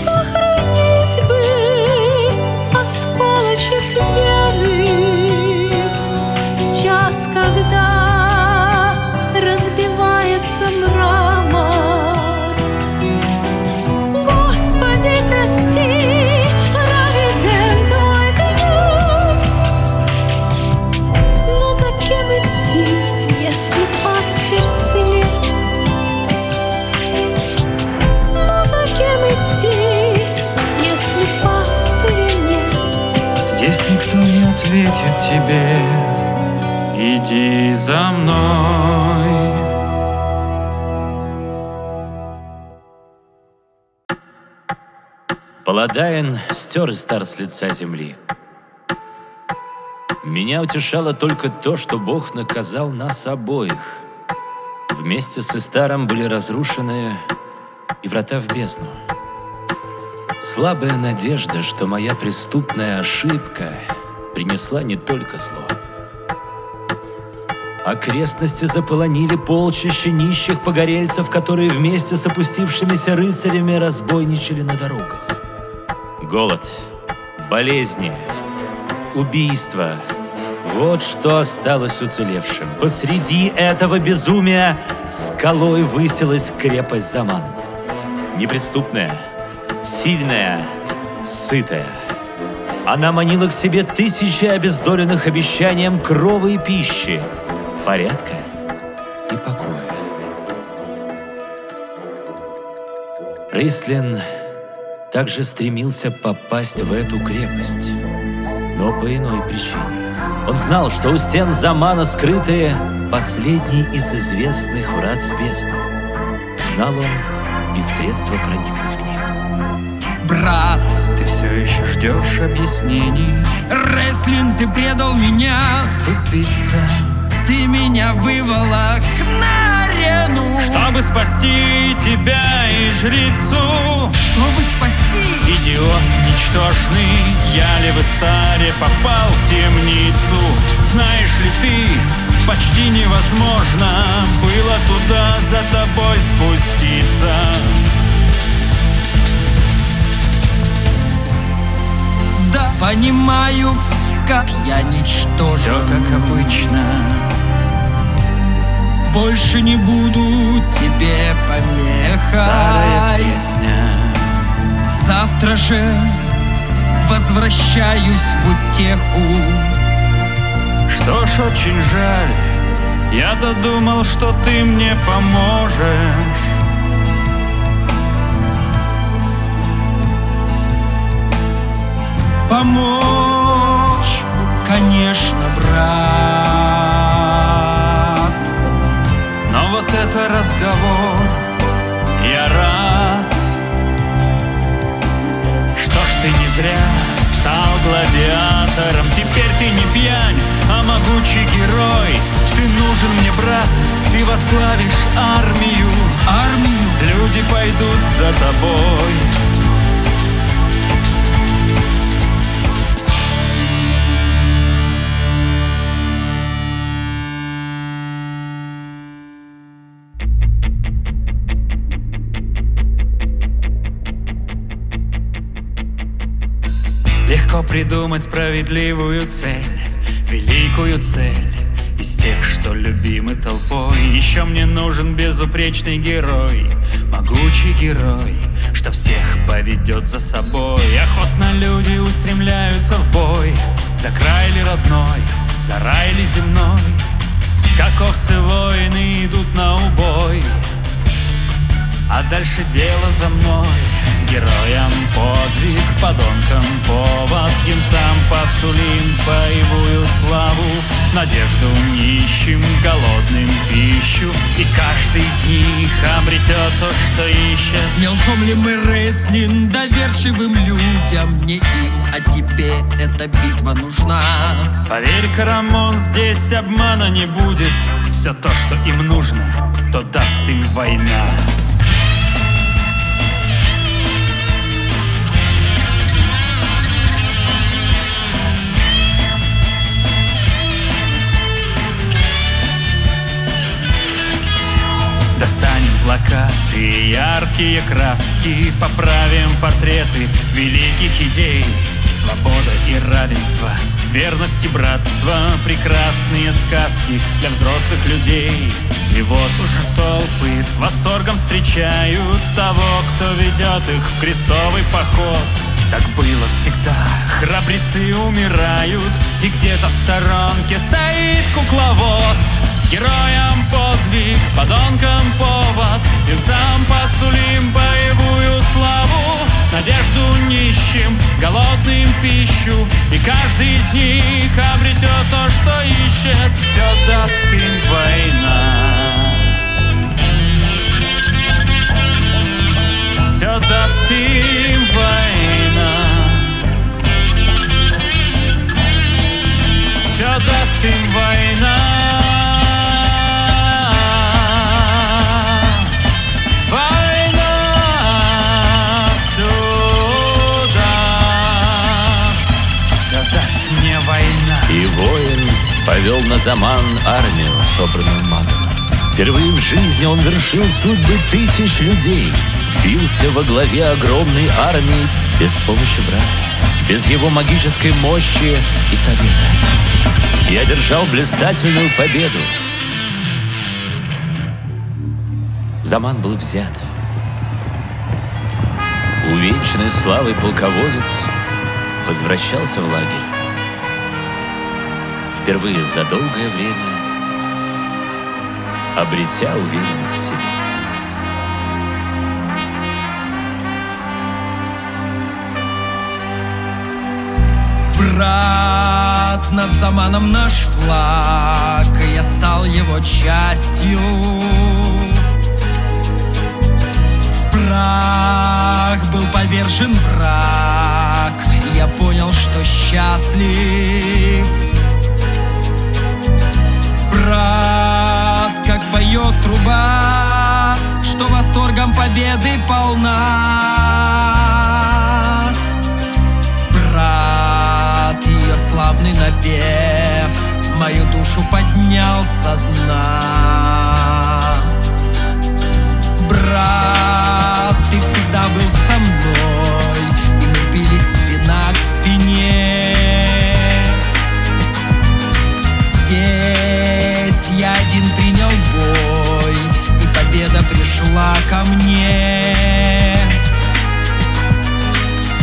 Сохранить бы осколочек веры. Час, когда разбивается мрамор. Господи, прости, Здесь никто не ответит тебе, иди за мной. Паладайн стер Истар с лица земли. Меня утешало только то, что Бог наказал нас обоих. Вместе с Истаром были разрушены и врата в бездну. Слабая надежда, что моя преступная ошибка принесла не только зло. Окрестности заполонили полчища нищих погорельцев, которые вместе с опустившимися рыцарями разбойничали на дорогах. Голод, болезни, убийства — вот что осталось уцелевшим. Посреди этого безумия скалой высилась крепость Заман. Неприступная, сильная, сытая. Она манила к себе тысячи обездоленных обещанием крова и пищи, порядка и покоя. Рейслин также стремился попасть в эту крепость, но по иной причине. Он знал, что у стен Замана скрыты последний из известных врат в бездну. Знал он и средства проникнуть к ним. Брат, Ты все еще ждешь объяснений? Рейслин, ты предал меня. Тупица. Ты меня выволок на арену. Чтобы спасти тебя и жрицу. Чтобы спасти. Идиот ничтожный, я ли в Истаре попал в темницу? Знаешь ли ты, почти невозможно было туда за тобой спуститься. Да, понимаю, как я ничтожен. Все как обычно. Больше не буду тебе помехой. Старая песня. Завтра же возвращаюсь в утеху. Что ж, очень жаль. Я-то думал, что ты мне поможешь. Помочь, конечно, брат. Но вот это разговор, я рад. Что ж, ты не зря стал гладиатором. Теперь ты не пьянь, а могучий герой. Ты нужен мне, брат, ты возглавишь армию. Люди пойдут за тобой. Легко придумать справедливую цель, великую цель из тех, что любимы толпой. Еще мне нужен безупречный герой, могучий герой, что всех поведет за собой. Охотно люди устремляются в бой, за край ли родной, за рай ли земной. Как овцы воины идут на убой, а дальше дело за мной. Героям подвиг, подонкам повод, юнцам посулим боевую славу, надежду нищим, голодным пищу, и каждый из них обретет то, что ищет. Не лжем ли мы, рестлинг, доверчивым людям? Не им, а тебе эта битва нужна. Поверь, Карамон, здесь обмана не будет. Все то, что им нужно, то даст им война. Достанем плакаты, яркие краски, поправим портреты великих идей. Свобода и равенство, верность и братство, прекрасные сказки для взрослых людей. И вот уже толпы с восторгом встречают того, кто ведет их в крестовый поход. Так было всегда, храбрецы умирают, и где-то в сторонке стоит кукловод. Героям подвиг, подонкам повод, юнцам посулим боевую славу, надежду нищим, голодным пищу, и каждый из них обретет то, что ищет. Все даст им война. Все даст им война. Все даст им война. И воин повел на заман армию, собранную магом. Впервые в жизни он вершил судьбы тысяч людей. Бился во главе огромной армии без помощи брата, без его магической мощи и совета. И одержал блистательную победу. Заман был взят. Увенчанный славой полководец возвращался в лагерь. Впервые за долгое время обретя уверенность в себе. Брат, над заманом наш флаг, и я стал его частью. В прах был повержен враг, я понял, что счастлив. Брат, как поет труба, что восторгом победы полна. Брат, ее славный напев мою душу поднял со дна. Брат, ты всегда был со мной, и мы бились спина к спине. Здесь я один принял бой, и победа пришла ко мне.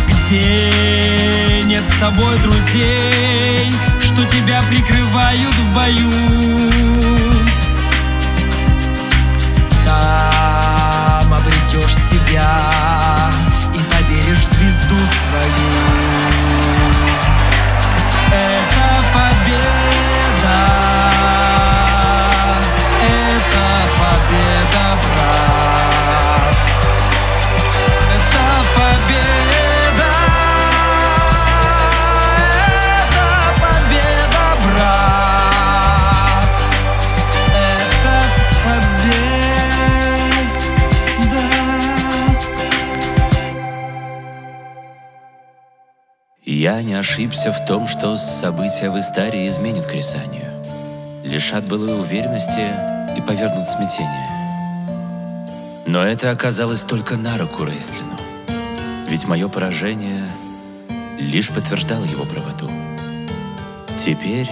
Где нет с тобой друзей, что тебя прикрывают в бою, там обретешь себя и поверишь в звезду свою. Это победа, брат. Это победа, брат. Это победа. Я не ошибся в том, что события в истории изменят Крисанию, лишат былой уверенности и повернут в смятение. Но это оказалось только на руку Рейслину, ведь мое поражение лишь подтверждало его правоту. Теперь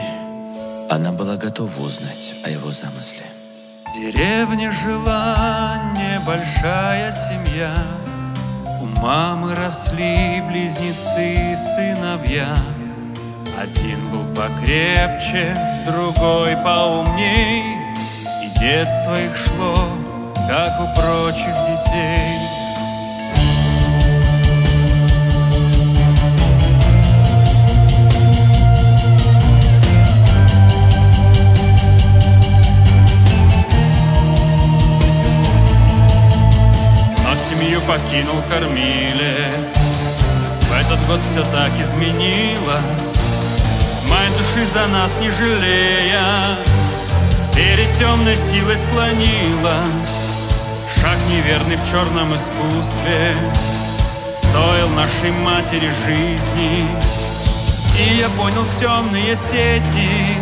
она была готова узнать о его замысле. В деревне жила небольшая семья. У мамы росли близнецы и сыновья. Один был покрепче, другой поумней, и детство их шло, как у прочих детей. Но семью покинул кормилец. В этот год все так изменилось. Мать души за нас не жалея, перед темной силой склонилась. Шаг неверный в черном искусстве стоил нашей матери жизни. И я понял, в темные сети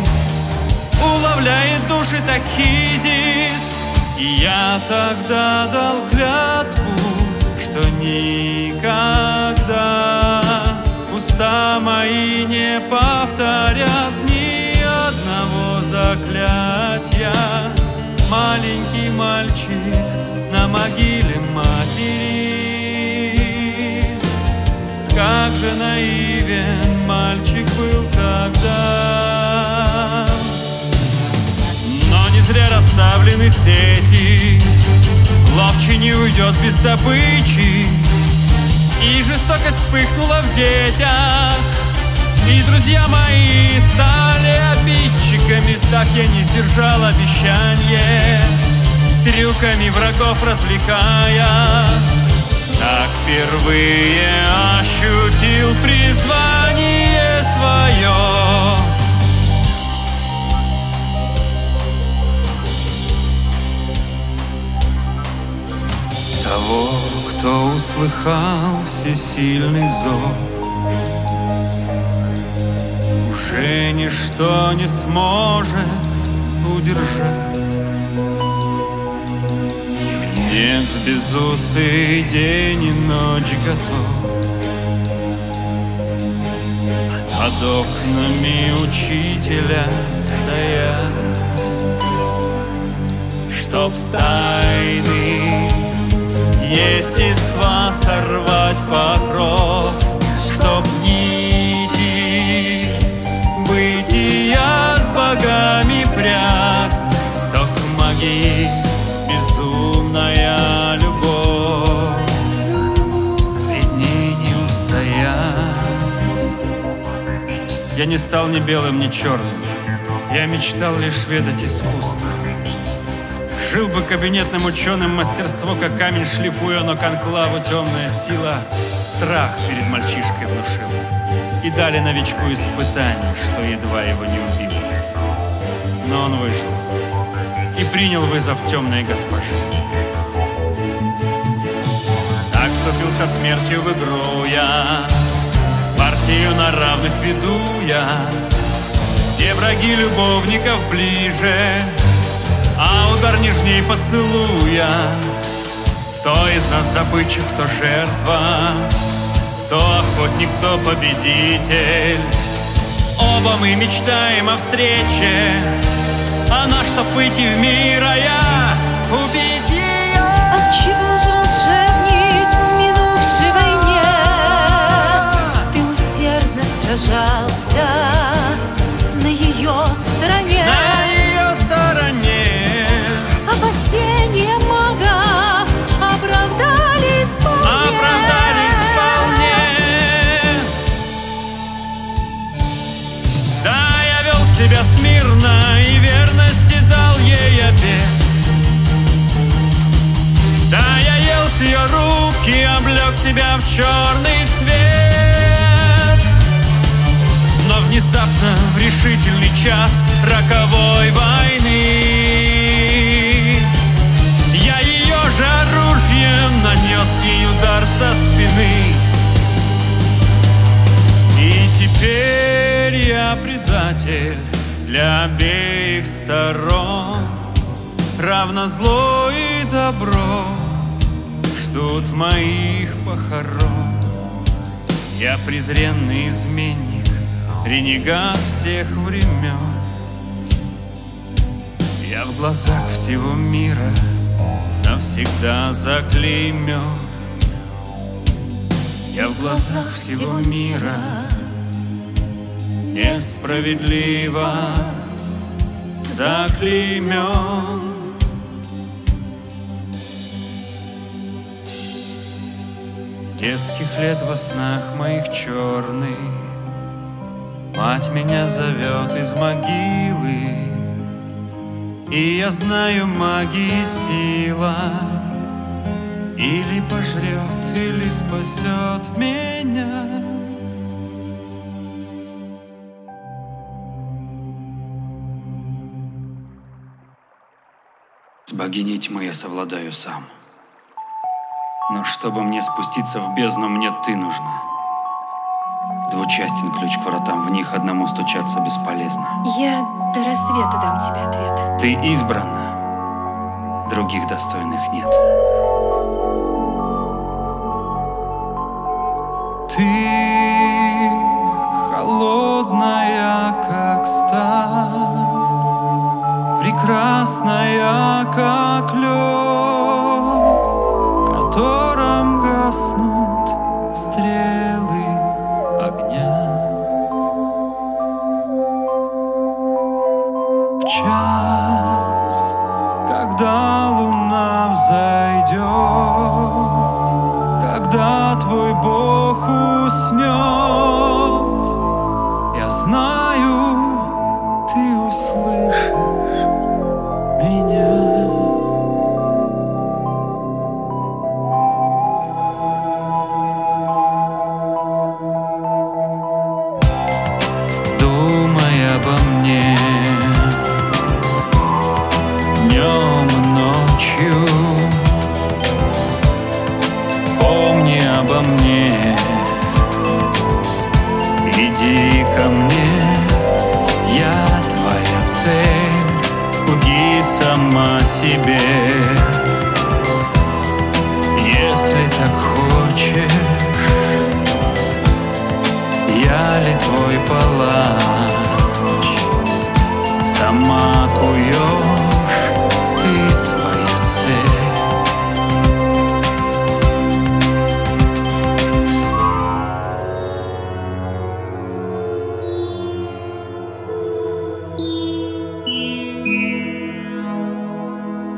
уловляет души Такхизис. И я тогда дал клятву, что никогда уста мои не повторят ни одного заклятия. Маленький мальчик на могиле матери. Как же наивен мальчик был тогда. Но не зря расставлены сети, ловчий не уйдет без добычи. И жестокость вспыхнула в детях, и друзья мои стали обидчиками. Так я не сдержал обещание, трюками врагов развлекая. Так впервые ощутил призвание свое. Того, кто услыхал всесильный зов, уже ничто не сможет удержать. Юнец безусый день и ночь готов под окнами учителя стоять, чтоб с тайны естества сорвать покров, чтоб нити бытия с богами прясть. Токмаги безумная любовь, пред ней не устоять. Я не стал ни белым, ни черным, я мечтал лишь ведать искусство. Жил бы кабинетным ученым, мастерство как камень шлифуя, но конклаву темная сила страх перед мальчишкой внушила. И дали новичку испытание, что едва его не убило. Но он выжил и принял вызов темной госпожи. Так вступил со смертью в игру я, партию на равных веду я. где враги любовников ближе, а удар нежней поцелуя. Кто из нас добыча, кто жертва, кто охотник, кто победитель. Оба мы мечтаем о встрече, она, чтоб выйти в мир, а я убить ее. Отчего же волшебник в минувшей войне ты усердно сражался на ее стороне? На ее стороне. Опасения мага оправдались вполне. Оправдались вполне. Да, я вел себя смирно и верности дал ей обет. Да, я ел с ее рук и облег себя в черный цвет. Но внезапно в решительный час роковой войны я ее же оружием нанес ей удар со спины. И теперь я предатель для обеих сторон, равно зло и добро ждут моих похорон. Я презренный изменник, ренегат всех времен. Я в глазах всего мира навсегда заклеймён. Я в глазах всего мира несправедливо заклеймён. С детских лет во снах моих черных мать меня зовет из могилы, и я знаю, магии сила или пожрет, или спасет меня. С богиней тьмы я совладаю сам, но чтобы мне спуститься в бездну, мне ты нужна. Двучастен ключ к воротам, в них одному стучаться бесполезно. Я до рассвета дам тебе ответ. Ты избрана, других достойных нет. Ты холодная, как сталь, прекрасная, как лед, в котором гаснут стрелы огня. В час, когда луна взойдет, когда твой Бог уснет, я знаю, ты услышишь меня. Думай обо мне днем и ночью, помни обо мне, иди ко мне, я твоя цель, лги сама себе. Если так хочешь, я ли твой палач, сама куешь ты свою цель.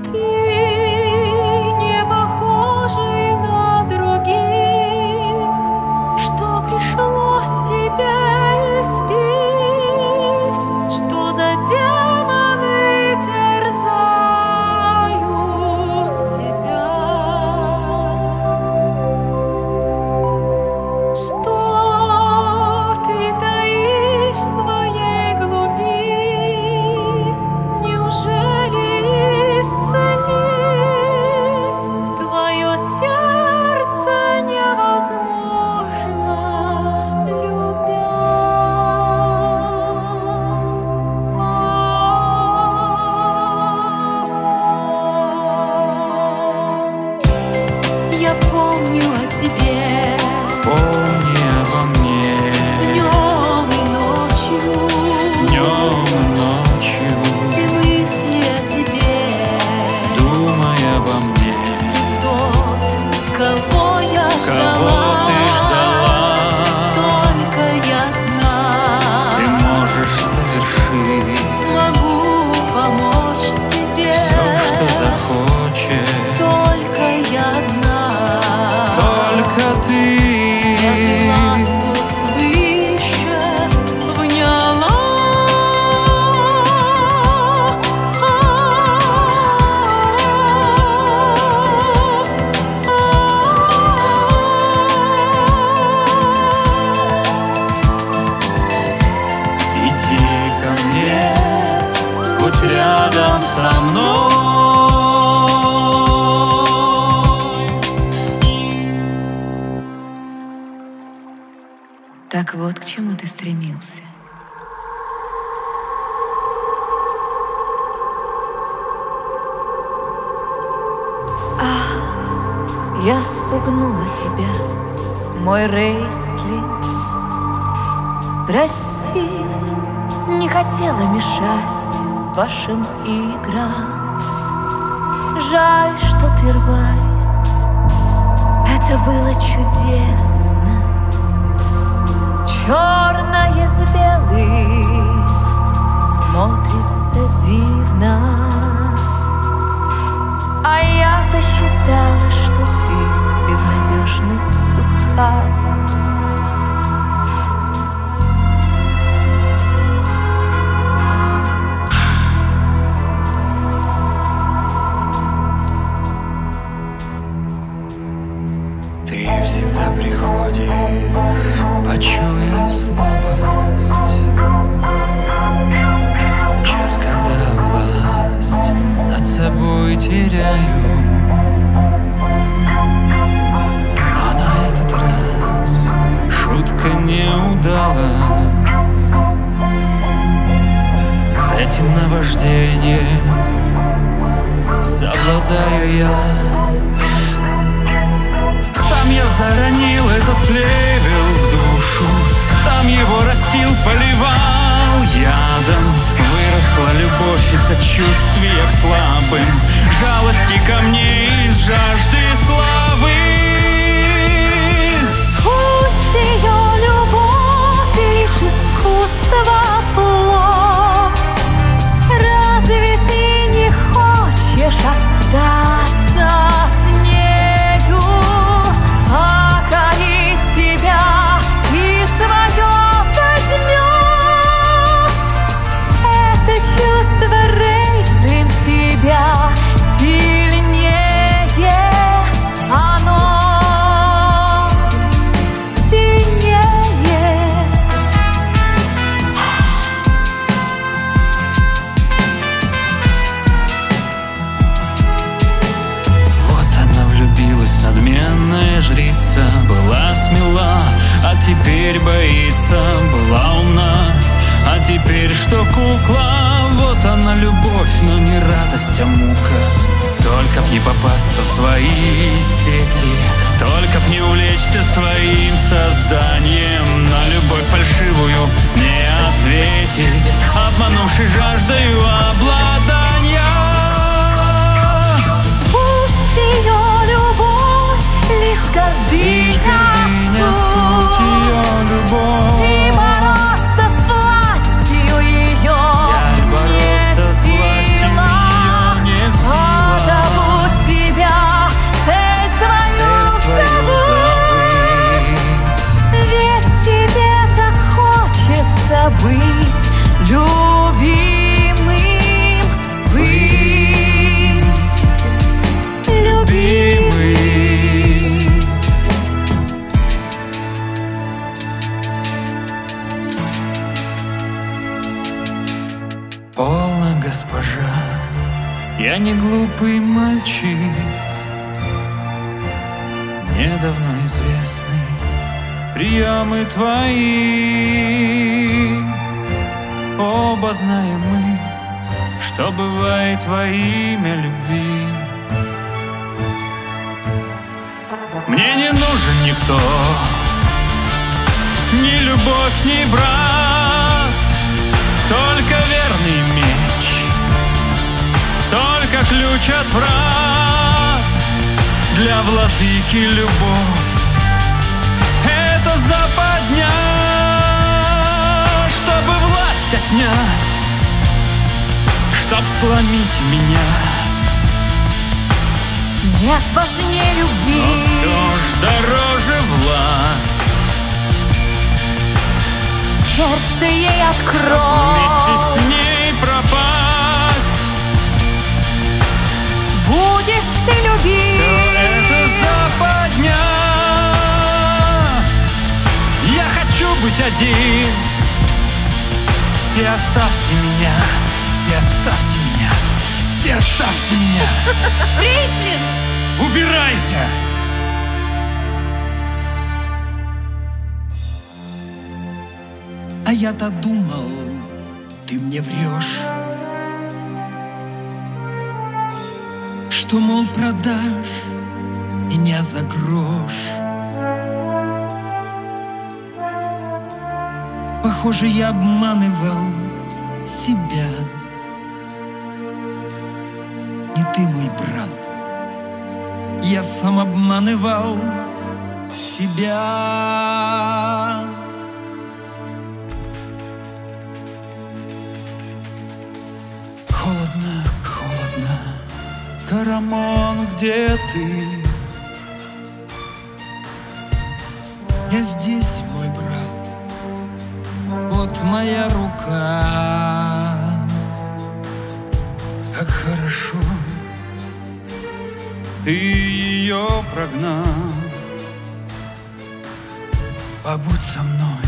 Ты не похожий на других, со мной. Так вот к чему ты стремился. Я спугнула тебя, мой Рейсли. Прости, не хотела мешать вашим играм. Жаль, что прервались, это было чудесно. Черное с белым смотрится дивно. А я-то считала, что ты безнадежный сухарь. Ты всегда приходишь, почуяв слабость. Час, когда власть над собой теряю. Но на этот раз шутка не удалась. С этим наваждением совладаю я. Сам я заронил этот плевел в душу, сам его растил, поливал ядом. Выросла любовь и сочувствие к слабым, жалости ко мне из жажды славы. Пусть ее любовь лишь искусство плод. Разве ты не хочешь остаться с нею? Покорить тебя и свое возьмет. Это чувство, Рейслин, тебя сильнее. Оно сильнее. Вот она влюбилась, надменная жрица. Была смела, а теперь боится. Была умна, а теперь что кукла. Вот она любовь, но не радость, а мука. Только б не попасться в свои сети, только б не увлечься своим созданием. На любовь фальшивую не ответить, обманувший жаждою обладания. Пусть ее любовь лишь гордыня суть ее любовь. И бороться с властью ее не в силах. Забудь себя, цель свою забудь. Ведь тебе так хочется быть любимым. Быть любимым. Полно, госпожа, я не глупый мальчик, мне давно известны приемы твои. Оба знаем мы, что бывает во имя любви. Мне не нужен никто, ни любовь, ни брат, только верный меч, только ключ от врат. Для владыки любовь — это западня, чтобы власть отнять, чтоб сломить меня. Нет важнее любви, но все ж дороже власть. Сердце ей открой, вместе с ней пропасть. Будешь ты любить, все это западня. Я хочу быть один. Все оставьте меня, все оставьте меня, Все оставьте меня! Прислин! Убирайся! А я-то думал, ты мне врешь, что, мол, продашь меня за грош. Похоже, я обманывал себя. Не ты, мой брат, я сам обманывал себя. Холодно, холодно, Карамон, где ты? Я здесь, мой брат, вот моя рука. Как хорошо, ты ее прогнал. Побудь со мной,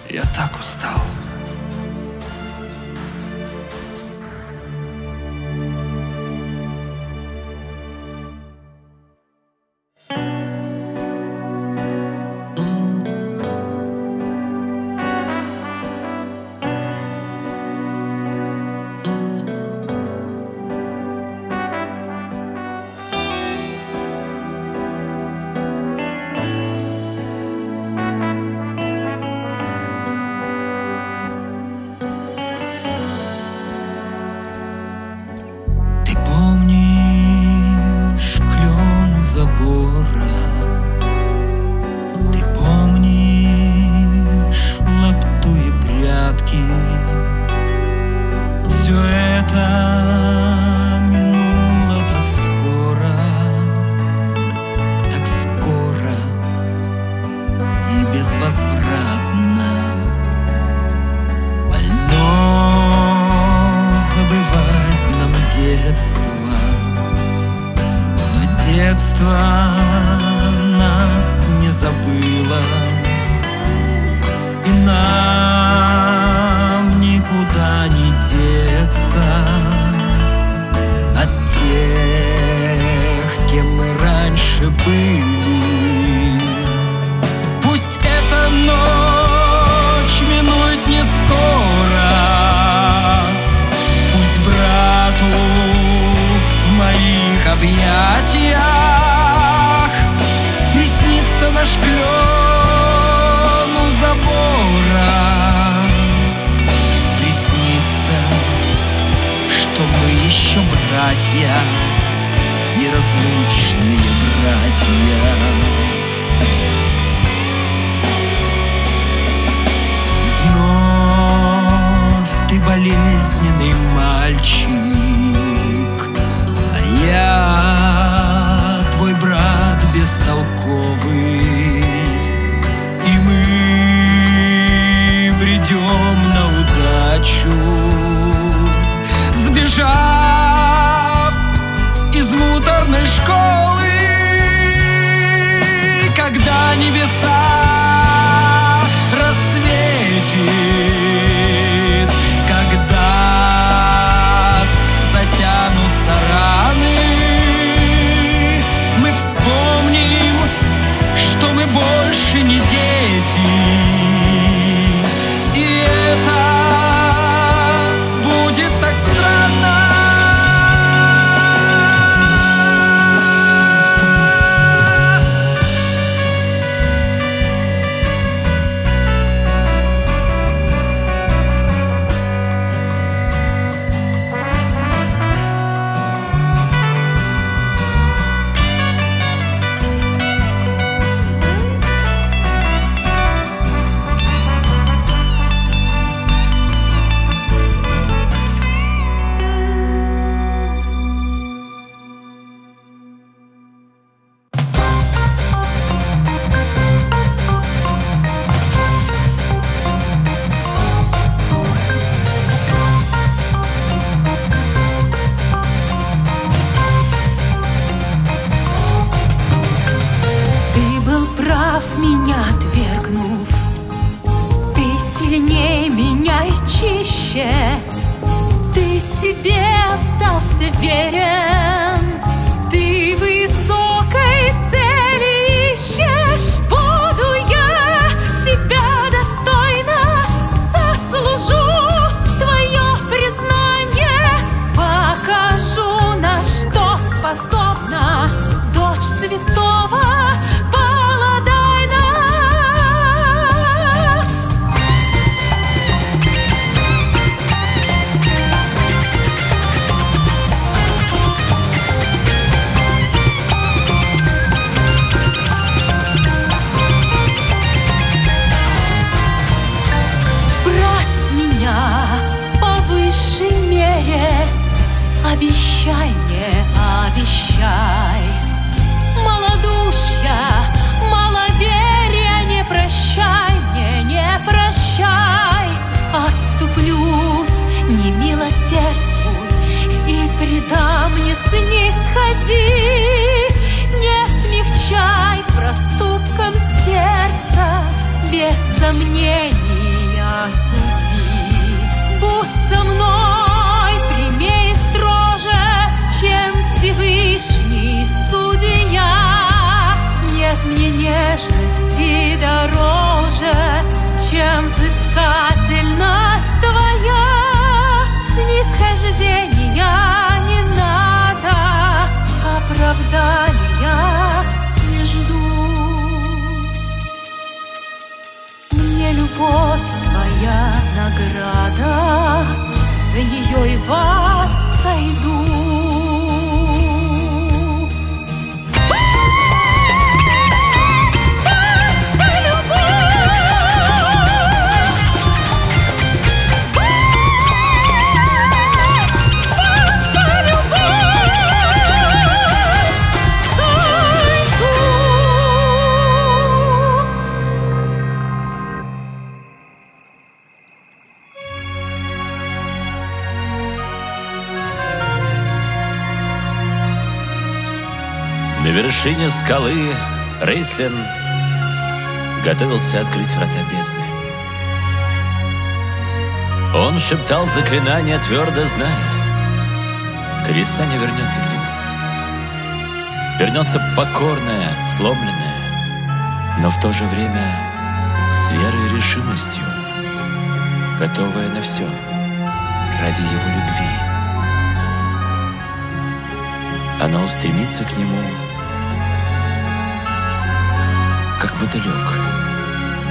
я так устал. Детство нас не забыло, и нам никуда не деться от тех, кем мы раньше были. Пусть эта ночь минует не скоро, пусть брату в моих объятиях приснится наш клен у забора. Приснится, что мы еще братья, неразлучные братья. И вновь ты болезненный мальчик, а я твой брат бестолковый, и мы бредем на удачу, сбежав из муторной школы, когда небеса рассветит, когда затянутся раны, мы вспомним, что мы больше не дети, и это будет так странно. Меня отвергнув, ты сильнее меня и чище. тебе остался верен. Ты высокой цели ищешь, буду я тебя достойно заслужу твое признание. Покажу, на что способна дочь святого Паладайна. Брать с меня по высшей мере, обещай мне, обещай. Малодушья, маловерия, не прощай мне, не прощай. Отступлюсь, не милосердствуй, и предам, не снисходи. Не смягчай проступком сердца, без сомнения осуди. Будь со мной прямей, строже, чем Всевышний судья. Нет мне нежности дороже, чем взыскательность твоя. Снисхождения не надо, оправдания не жду. Мне любовь твоя награда, за нее и в ад сойду. На вершине скалы Рейслин готовился открыть врата бездны. Он шептал заклинания, твердо зная, Криса не вернется к нему. Вернется покорная, сломленная, но в то же время с верой и решимостью, готовая на все ради его любви. Она устремится к нему, как мотылек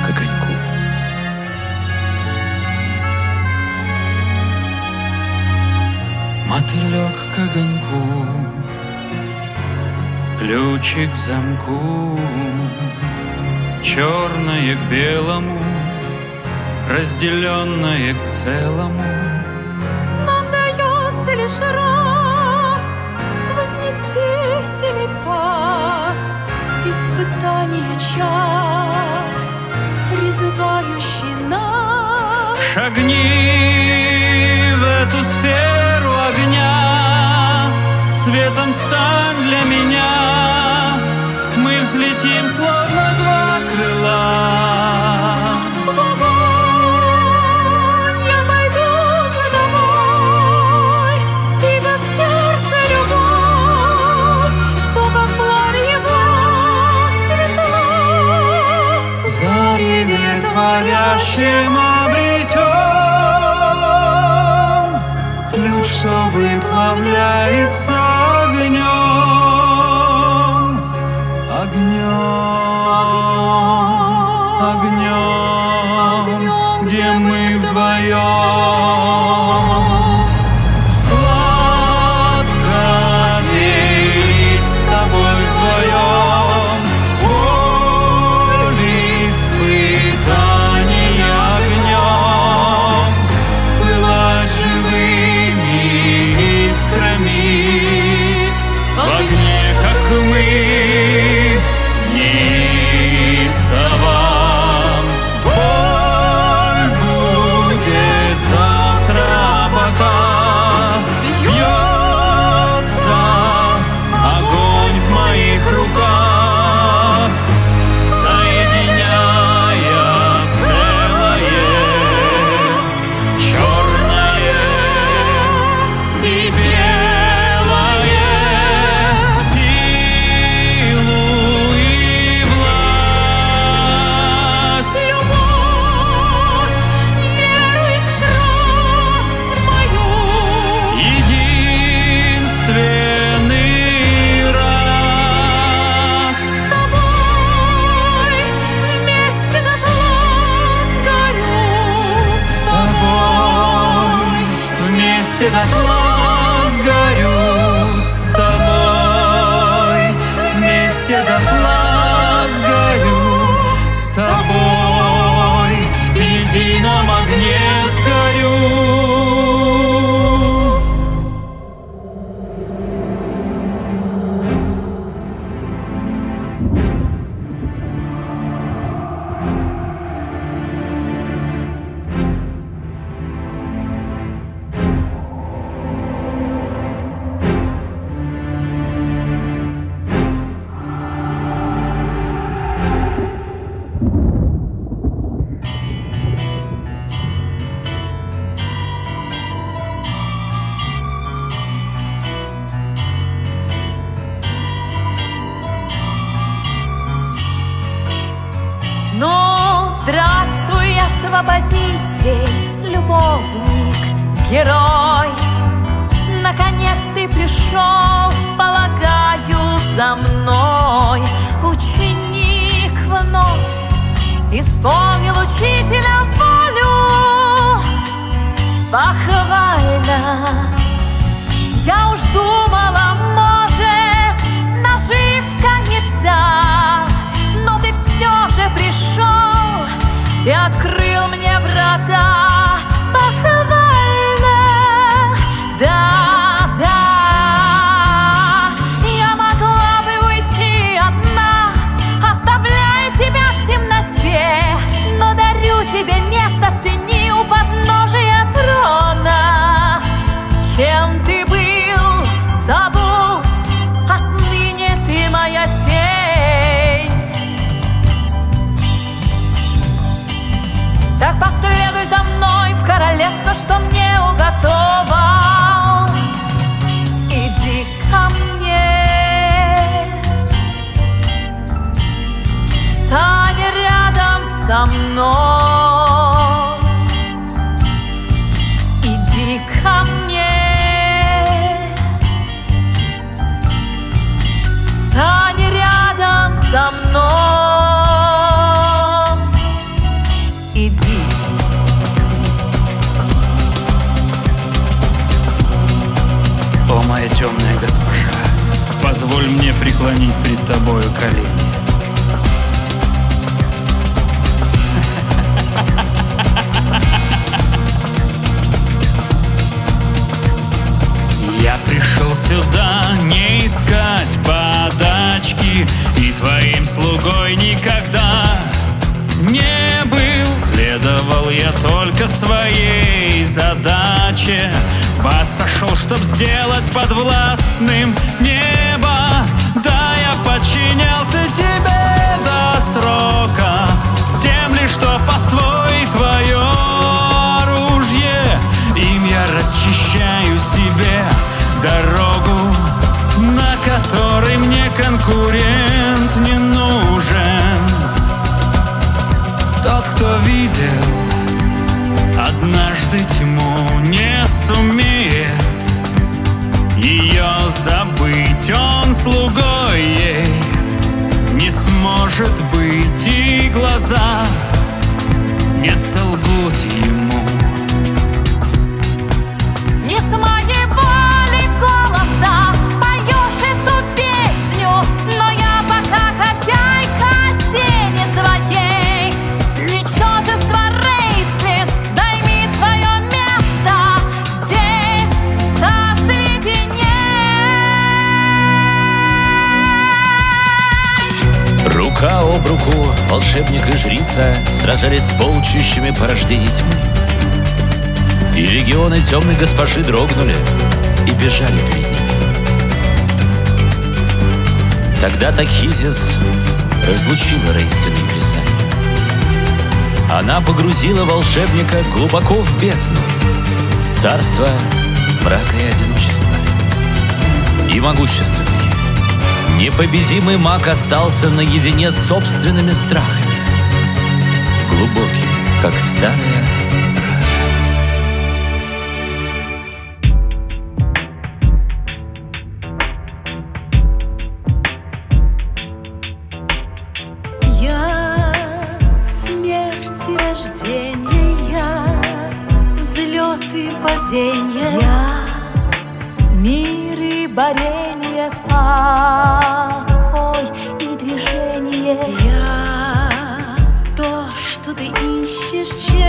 к огоньку. Мотылек к огоньку, ключик к замку, черное к белому, разделенное к целому. Нам дается лишь раз вознестись или пасть. Испытание час, призывающий нас. Шагни в эту сферу огня, светом стань для меня. Мы взлетим, словно два крыла. В огонь я пойду за тобой, ибо в сердце любовь, что как пламя его светло. Зареве творящим обретем ключ, что выплавляется огнем, огнем, где мы вдвоем. Сладко делить с тобой вдвоем боль испытаний огнем, пылать живыми искрами в огне, как мы, неистово. дотла сгорю с тобой, вместе дотла сгорю с тобой, в едином огне сгорю. Ну, здравствуй, освободитель, любовник, герой. Наконец ты пришел, полагаю, за мной. Ученик вновь исполнил учителя волю. Похвально. Я уж думала, может, наживка не та, но ты все же пришел и открыл мне врата. Похвально, да, да. Я могла бы уйти одна, оставляя тебя в темноте, но дарю тебе место в тени у подножия трона. Кем ты был, забудь, отныне ты моя тень. Так последуй за мной в королевство, что мне уготовал. Иди ко мне, стань рядом со мной. Иди ко мне, стань рядом со мной. Иди. О, моя темная госпожа, позволь мне преклонить пред тобою колени. Я пришел сюда не искать подачки, и твоим слугой никогда не был. Следовал я только своей задаче. В ад сошел, чтоб сделать подвластным небо. Да, я подчинялся тебе до срока, с тем лишь, что посвоить твое оружие. Им я расчищаю себе дорогу, на которой мне конкурент не нужен. Тот, кто видел однажды тьму, не сумеет ее забыть. Он слугой ей не сможет быть, и глаза не солгут ему. Не с моей воли голоса поешь эту песню, но я пока хозяйка тени своей. Ничтожество Рейслин, займи свое место здесь, в царстве теней. Рука об руку волшебник и жрица сражались с полчищами порождений тьмы. И легионы темной госпожи дрогнули и бежали перед ними. Тогда Такхизис разлучила Рейслин плясание. Она погрузила волшебника глубоко в бездну, в царство мрака и одиночества. И могущественный, непобедимый маг остался наедине с собственными страхами, глубокими, как старая рана. рождения, взлет и падение. Я Мир и борение, покой и движение. Я то, что ты ищешь, чего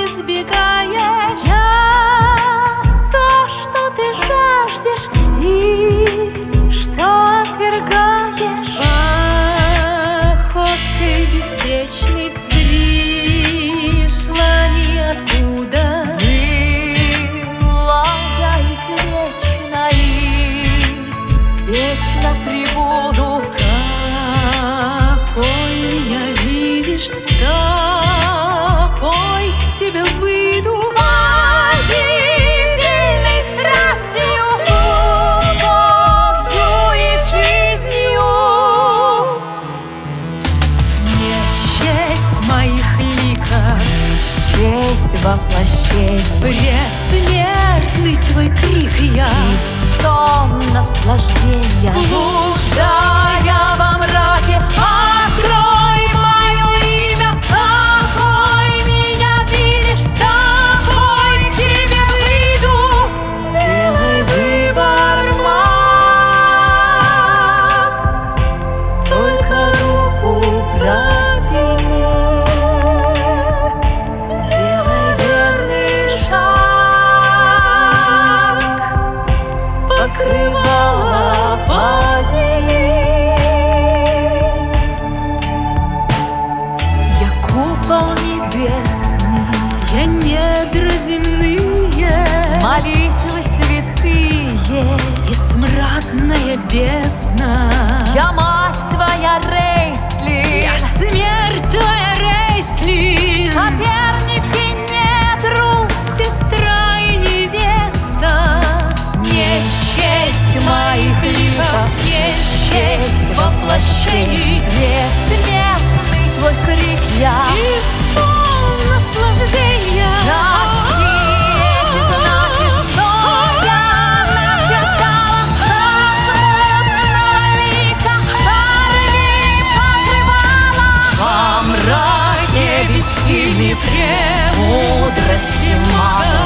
избегаешь. Я то, что ты жаждешь и что отвергаешь. Походкой беспечной пришла ниоткуда. Была я извечна и вечно прибуду. Какой меня видишь, такой к тебе выйду. Погибельной страстью, любовью и жизнью. Не счесть моих ликов, честь воплощения. Бред смертный твой крик я, и стон наслаждения. Блуждая во мраке, открой мое имя. Какой меня видишь, такой к тебе выйду. Сделай выбор, маг, только руку протяни. Сделай верный шаг, покрывало подними. Я купол небесный, я недра земные, молитвы святые и смрадная бездна. Я мать твоя, Рейслин, я смерть твоя, Рейслин, соперник и нет, друг, сестра и невеста. Не счесть моих ликов, не счесть воплощений. Бред смертный твой крик я, и стон наслаждения. Прочти эти знаки, что я начертала. Смутного лика сорви покрывало. Во мраке бессильный премудрости мага.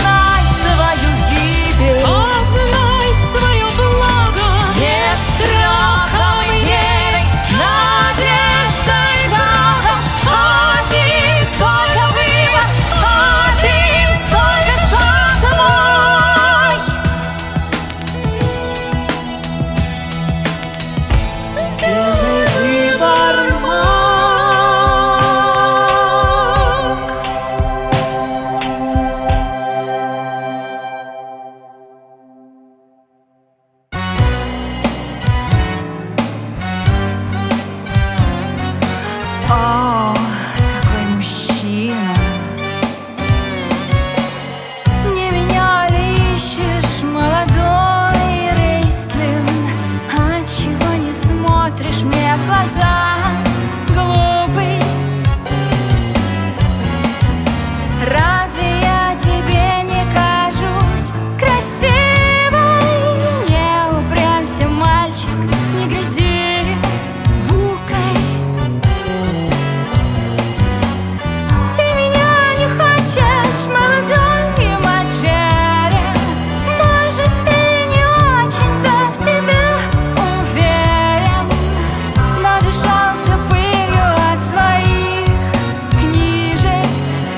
Познай свою гибель, познай свое благо. Меж страхом и верой, надеждой и страхом. Один только выбор, один только шаг мой. Сделай выбор, маг. О, какой мужчина! Не меня ли ищешь, молодой Рейслин? Отчего не смотришь мне в глаза, глупый? Разве я тебе не кажусь красивой? Не упрямься, мальчик, не гляди букой. Ты меня не хочешь, молодой и мачерен. Может, ты не очень-то в себе уверен. Надышался пылью от своих книжек.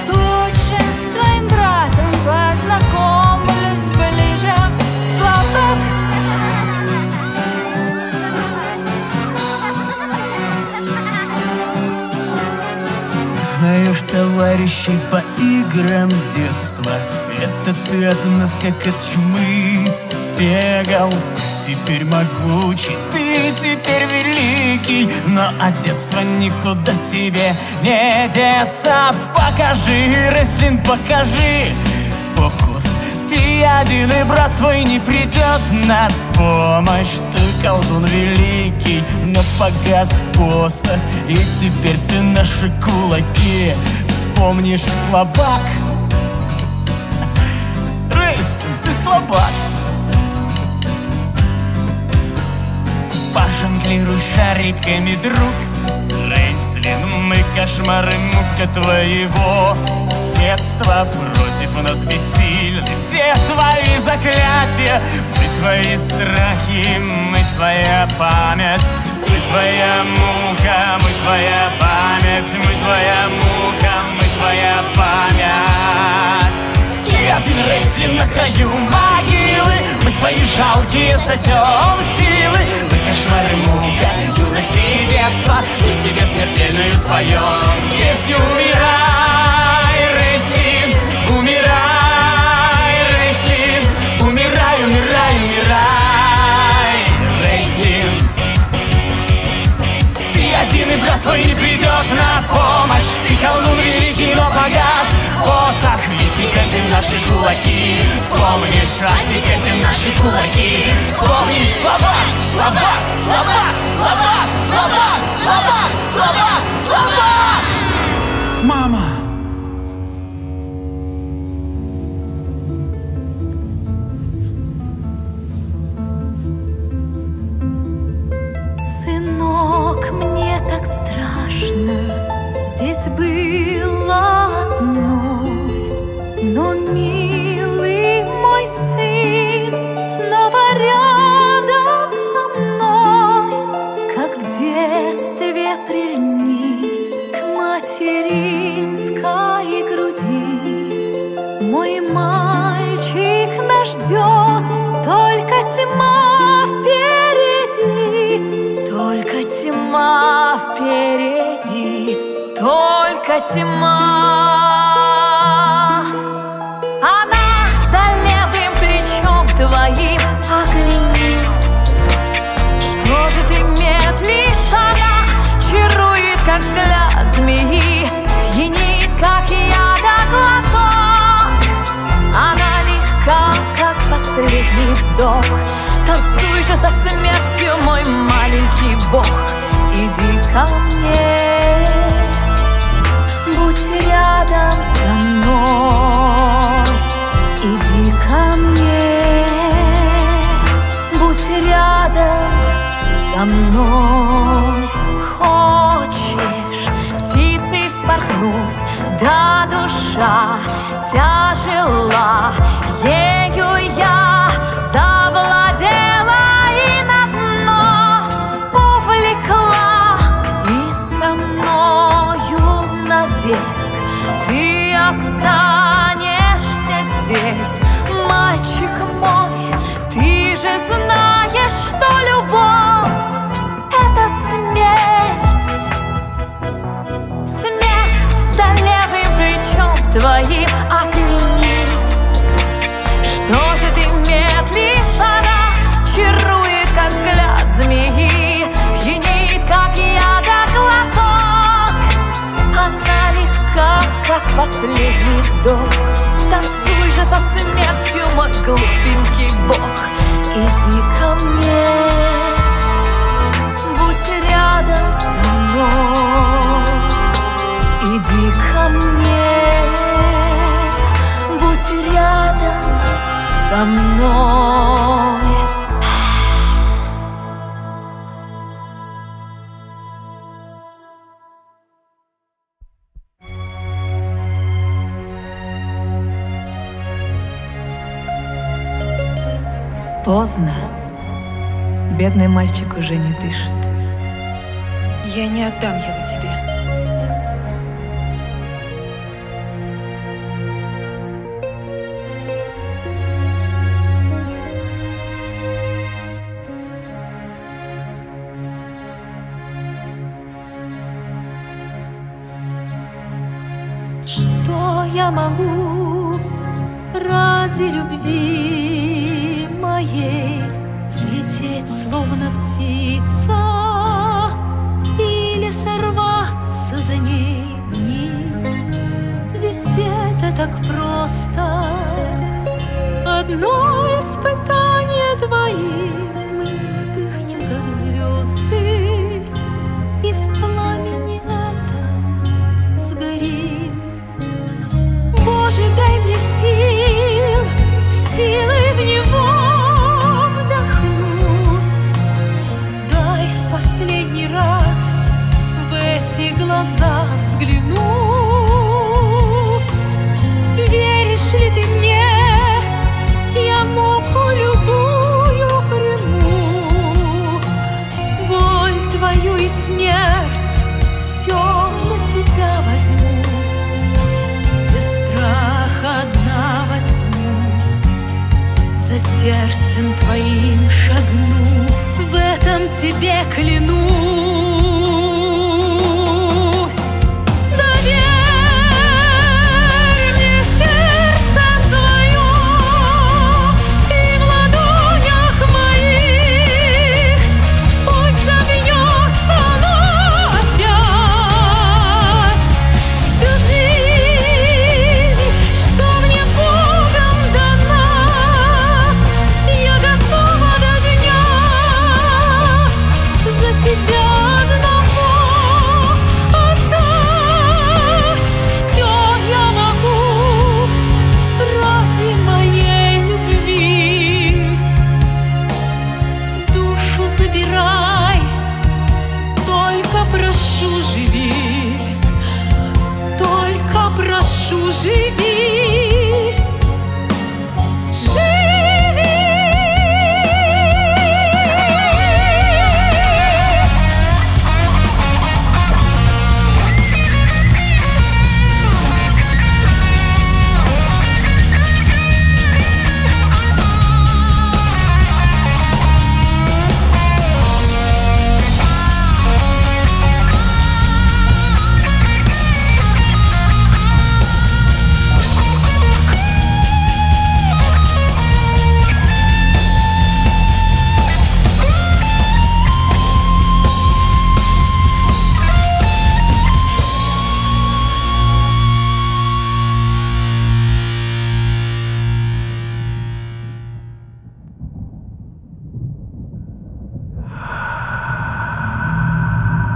Лучше с твоим братом познакомлюсь ближе. Слабых Знаешь товарищей по играм детства, это ты от нас как от чумы бегал. Теперь могучий, ты теперь великий, но от детства никуда тебе не деться. Покажи, Рейслин, покажи фокус. Ты один, и брат твой не придет на помощь. Ты колдун великий, но погас посох, и теперь ты наши кулаки вспомнишь, слабак. Рейслин, ты слабак. Пожонглируй шариками, друг. Рейслин, мы кошмары мука твоего детства против нас бессильны все твои заклятия. Мы твои страхи, мы твоя память. Мы твоя мука, мы твоя память. Мы твоя мука, мы твоя память. И один рестлинг на краю могилы. Мы твои жалкие сосем силы. Мы кошмары, мука, юности и детства. Мы тебе смертельную споем песню. Умирай, рестлинг, умирай, рестлинг. Умирай, умирай, умирай, рестлинг. Ты один, и брат твой не придет на помощь. Ты колдун великий, но погас посох. Ведь теперь ты наши кулаки. Вспомнишь, а теперь ты наши кулаки. Вспомнишь слова, слова, слова, слова, слова, слова, слова, слова. Мама! Сынок, мне так страшно здесь было одной, но, милый мой сын, снова рядом со мной, как в детстве прильни к материнской груди. Мой мальчик нас ждет, только тьма впереди, только тьма впереди, только тьма. Она за левым плечом твоим, оглянись. Что же ты медлишь? Она чарует, как взгляд змеи, пьянит, как яда глоток. Она легка, как последний вздох. Танцуй же со смертью, мой маленький бог. Иди ко мне, будь рядом со мной. Иди ко мне, будь рядом со мной. Хочешь птицей вспорхнуть, да душа тяжела, ею я завладела и на дно увлекла, и со мною навек ты останешься здесь, мальчик мой. Ты же знаешь, что любовь — это смерть. Смерть за левым плечом твоим, оглянись. Что же ты медлишь? Она чарует, как взгляд змеи, пьянит, как яда глоток. Она легка, как последний вздох. Танцуй же со смертью, мой глупенький бог. Иди ко мне, будь рядом со мной. Иди ко мне, будь рядом со мной. Поздно. Бедный мальчик уже не дышит. Я не отдам его тебе. Что я могу ради любви моей взлететь, словно птица, или сорваться за ней вниз? Ведь это так просто. Одно испытание двоим, мы вспыхнем, как звезды, и в пламени этом сгорим. Боже, дай мне сил, силы в него вдохнуть. Дай в последний раз в эти глаза взглянуть. прошу, живи, только прошу, живи, живи.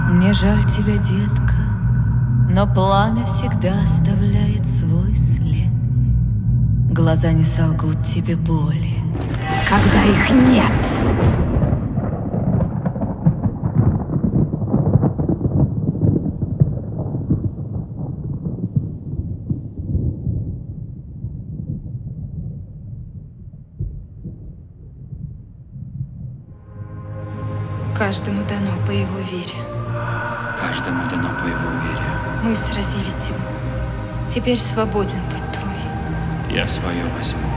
Мне жаль тебя, детка, но пламя всегда оставляет свой след. Глаза не солгут тебе боли, когда их нет. Каждому дано по его вере. Каждому дано по его вере. Мы сразили тьму. Теперь свободен путь твой. Я свое возьму,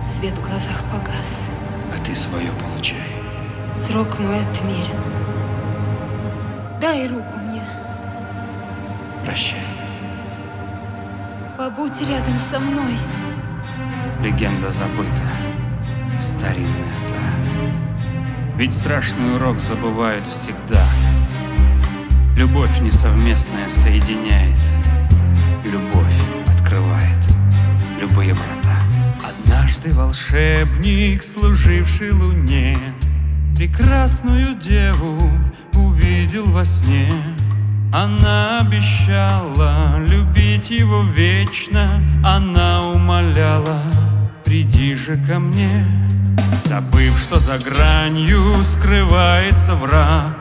Свет в глазах погас. а ты свое получай. Срок мой отмерен. Дай руку мне. Прощай. Побудь рядом со мной. Легенда забыта, старинная та. Ведь страшный урок забывают всегда. Любовь несовместная соединяет. Любовь открывает любые врата. Однажды волшебник, служивший луне, прекрасную деву увидел во сне. Она обещала любить его вечно. Она умоляла: приди же ко мне. Забыв, что за гранью скрывается враг,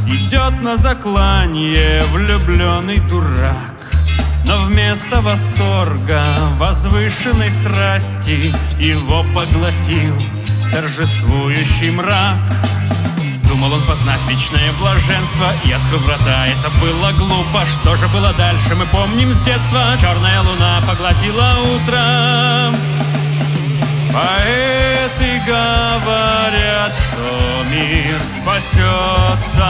идет на закланье влюбленный дурак. Но вместо восторга, возвышенной страсти, его поглотил торжествующий мрак. Думал он познать вечное блаженство и открыл врата. Это было глупо, что же было дальше, мы помним с детства. Черная луна поглотила утро. Поэты говорят, что мир спасется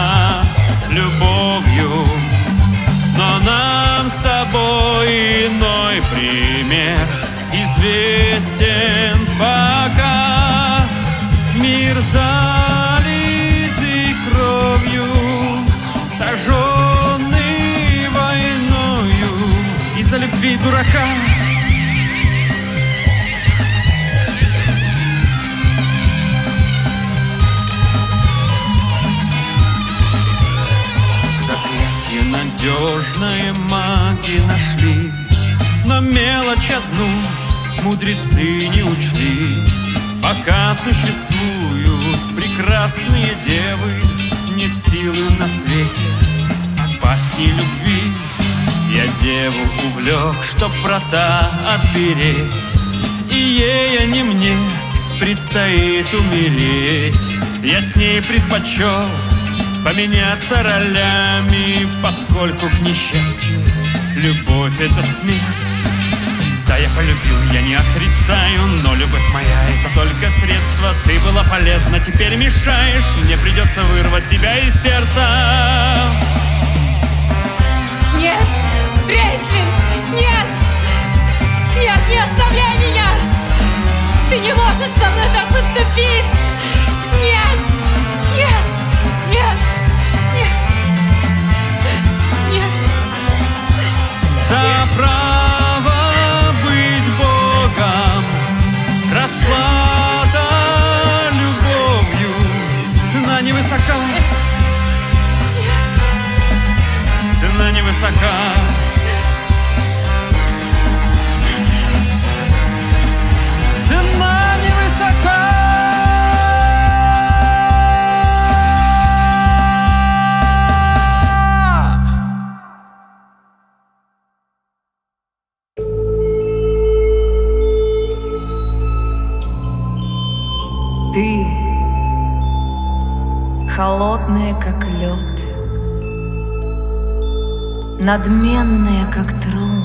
любовью, но нам с тобой иной пример известен пока. Мир залитый кровью, сожженный войною из-за любви дурака. Надежные маги нашли, но мелочь одну мудрецы не учли. Пока существуют прекрасные девы, нет силы на свете опасней любви. Я деву увлек, чтоб врата отпереть, и ей, а не мне, предстоит умереть. Я с ней предпочел поменяться ролями, поскольку, к несчастью, любовь — это смерть. Да, я полюбил, я не отрицаю, но любовь моя — это только средство. Ты была полезна, теперь мешаешь, мне придется вырвать тебя из сердца. Нет, Рейслин, нет! Нет, не оставляй меня! Ты не можешь со мной так поступить! Нет! Нет! Нет! За право быть Богом расплата любовью, цена невысока, цена невысока. Цена невысока. холодные, как лед, надменные, как трон,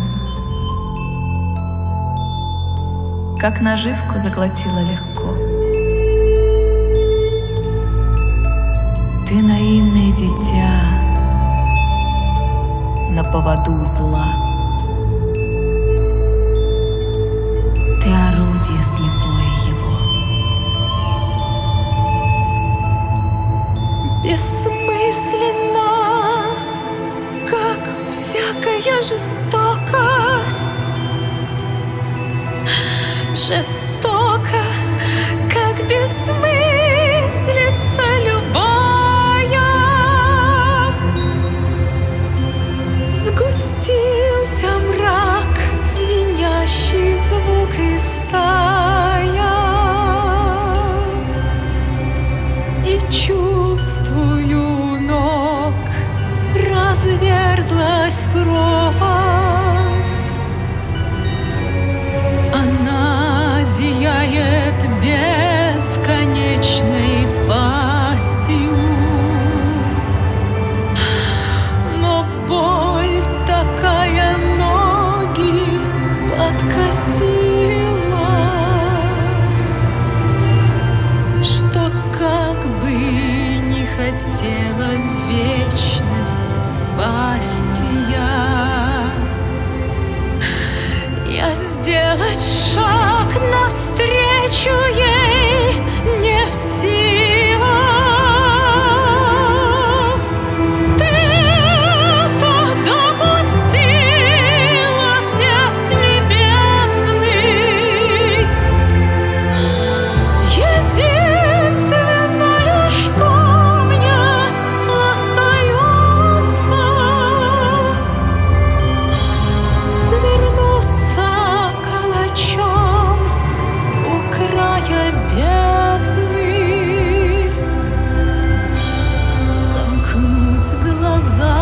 как наживку заглотила легко. Ты наивное дитя на поводу зла. Ты орудие слепое его. Бессмысленно, как всякая жестокость. Жестоко, как бессмыслица любая. Сгустился мрак, звенящий звук и стая. И чувствую ног, разверзлась пропасть. Она зияет бесконечной пастью, но боль такая ноги подкосила, что как бы не хотела вечность пасть я сделать шаг навстречу ей не в силах. Ты это допустил, Отец Небесный. Единственное, что мне остается, свернуться калачом у края бездны, сомкнуть глаза.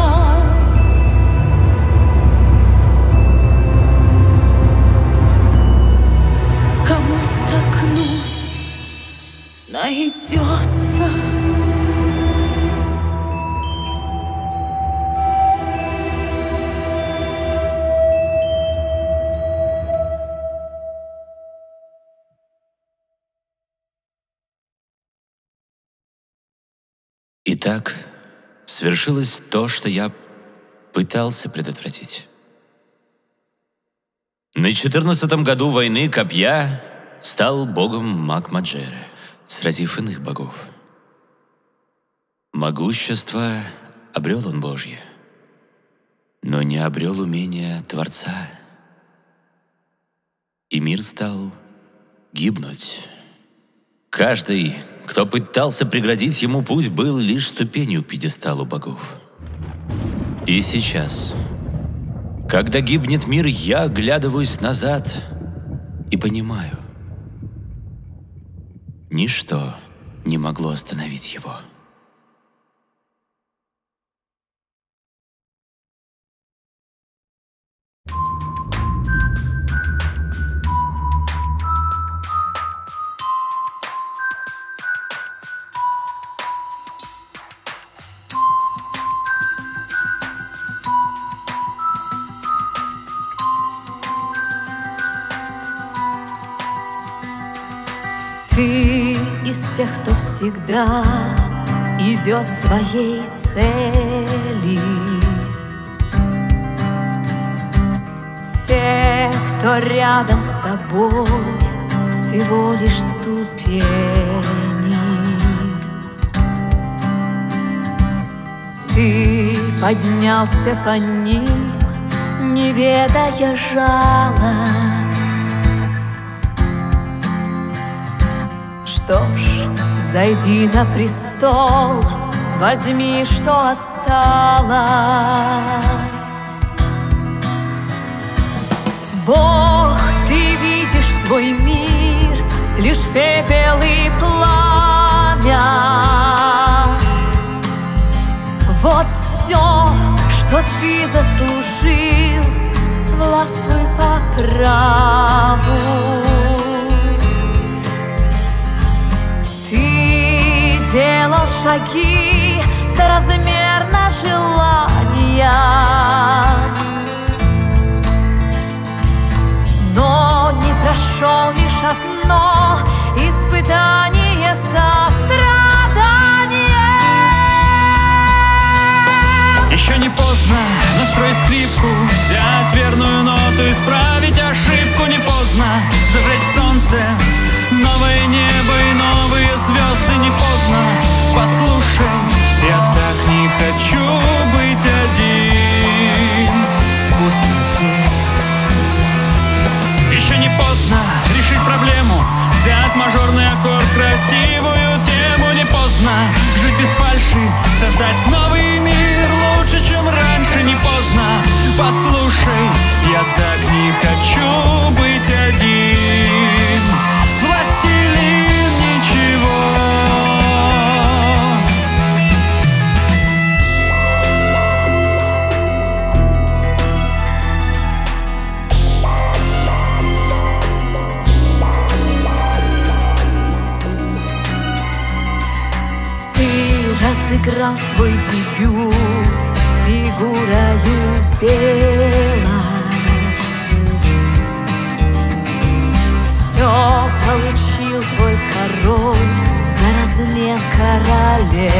Кому столкнуть найдется. Итак, свершилось то, что я пытался предотвратить. На 14-м году войны Копья стал богом Мак-Маджера, сразив иных богов. Могущество обрел он Божье, но не обрел умения Творца. И мир стал гибнуть. Каждый, кто пытался преградить ему путь, был лишь ступенью к пьедесталу богов. И сейчас, когда гибнет мир, я оглядываюсь назад и понимаю, ничто не могло остановить его. Ты из тех, кто всегда идет своей цели. Те, кто рядом с тобой, всего лишь ступени. Ты поднялся по ним, не ведая жалость. Что ж, зайди на престол, возьми, что осталось. Бог, ты видишь свой мир, лишь пепел и пламя. Вот все, что ты заслужил, властвуй по праву. Делал шаги соразмерно желания. Но не прошел лишь одно испытание сострадания. Еще не поздно настроить скрипку, взять верную ноту, исправить ошибку. Не поздно зажечь солнце, новое небо и новые звезды. Не поздно, послушай, я так не хочу быть один в пустоте. Еще не поздно решить проблему, взять мажорный аккорд, красивую тему. Не поздно жить без фальши, создать новый мир лучше, чем раньше. Не поздно, послушай, я так не хочу быть один. Властелин ничего. Разыграл свой дебют фигурою белой. Все получил твой король за размен королевой.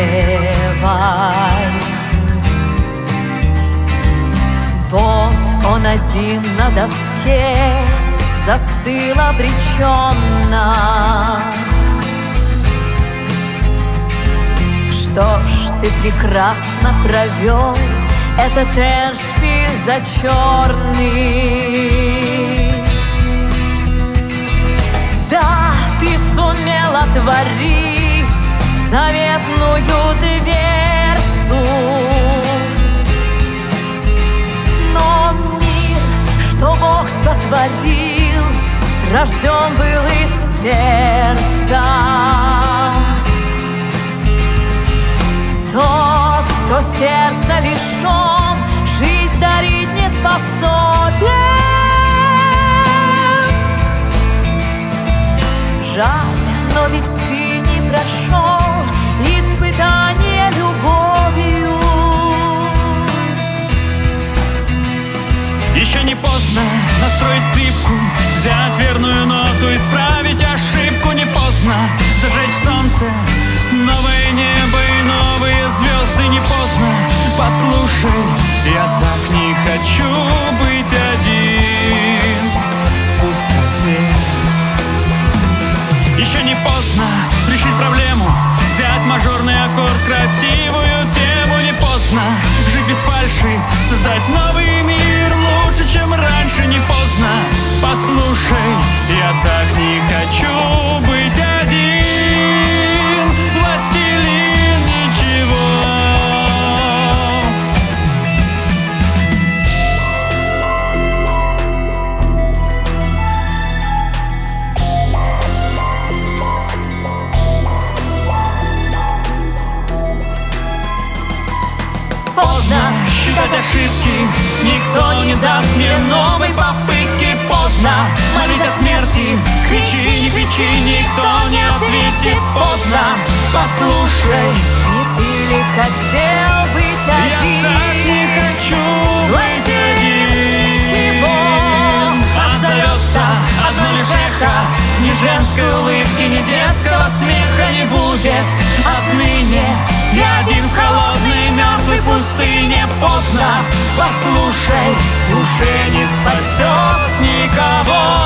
Вот он один на доске застыл обреченно. Что ж, ты прекрасно провел этот эндшпиль зачерный. Да, ты сумел отворить заветную дверцу, но мир, что Бог сотворил, рожден был из сердца. Тот, кто сердца лишен, жизнь дарить не способен. Жаль, но ведь ты не прошел испытание любовью. Еще не поздно настроить скрипку, взять верную ноту, исправить ошибку. Не поздно зажечь солнце, новое небо и новые звезды. Не поздно, послушай, я так не хочу быть один в пустоте. Еще не поздно решить проблему, взять мажорный аккорд, красивую тему. Не поздно жить без фальши, создать новый мир лучше, чем раньше. Не поздно, послушай, я так не хочу быть один. Властелин ничего. Поздно считать ошибки, никто не даст мне новой попытки. Поздно молить о смерти, кричи, не кричи, никто не ответит. Поздно, послушай, не ты ли хотел быть один? Я так не хочу быть один. Ничего отзовется одно лишь эхо, ни женской улыбки, ни детского смеха не будет отныне. Я один в холодной мертвой пустыне. Поздно, послушай, уже не спасет никого.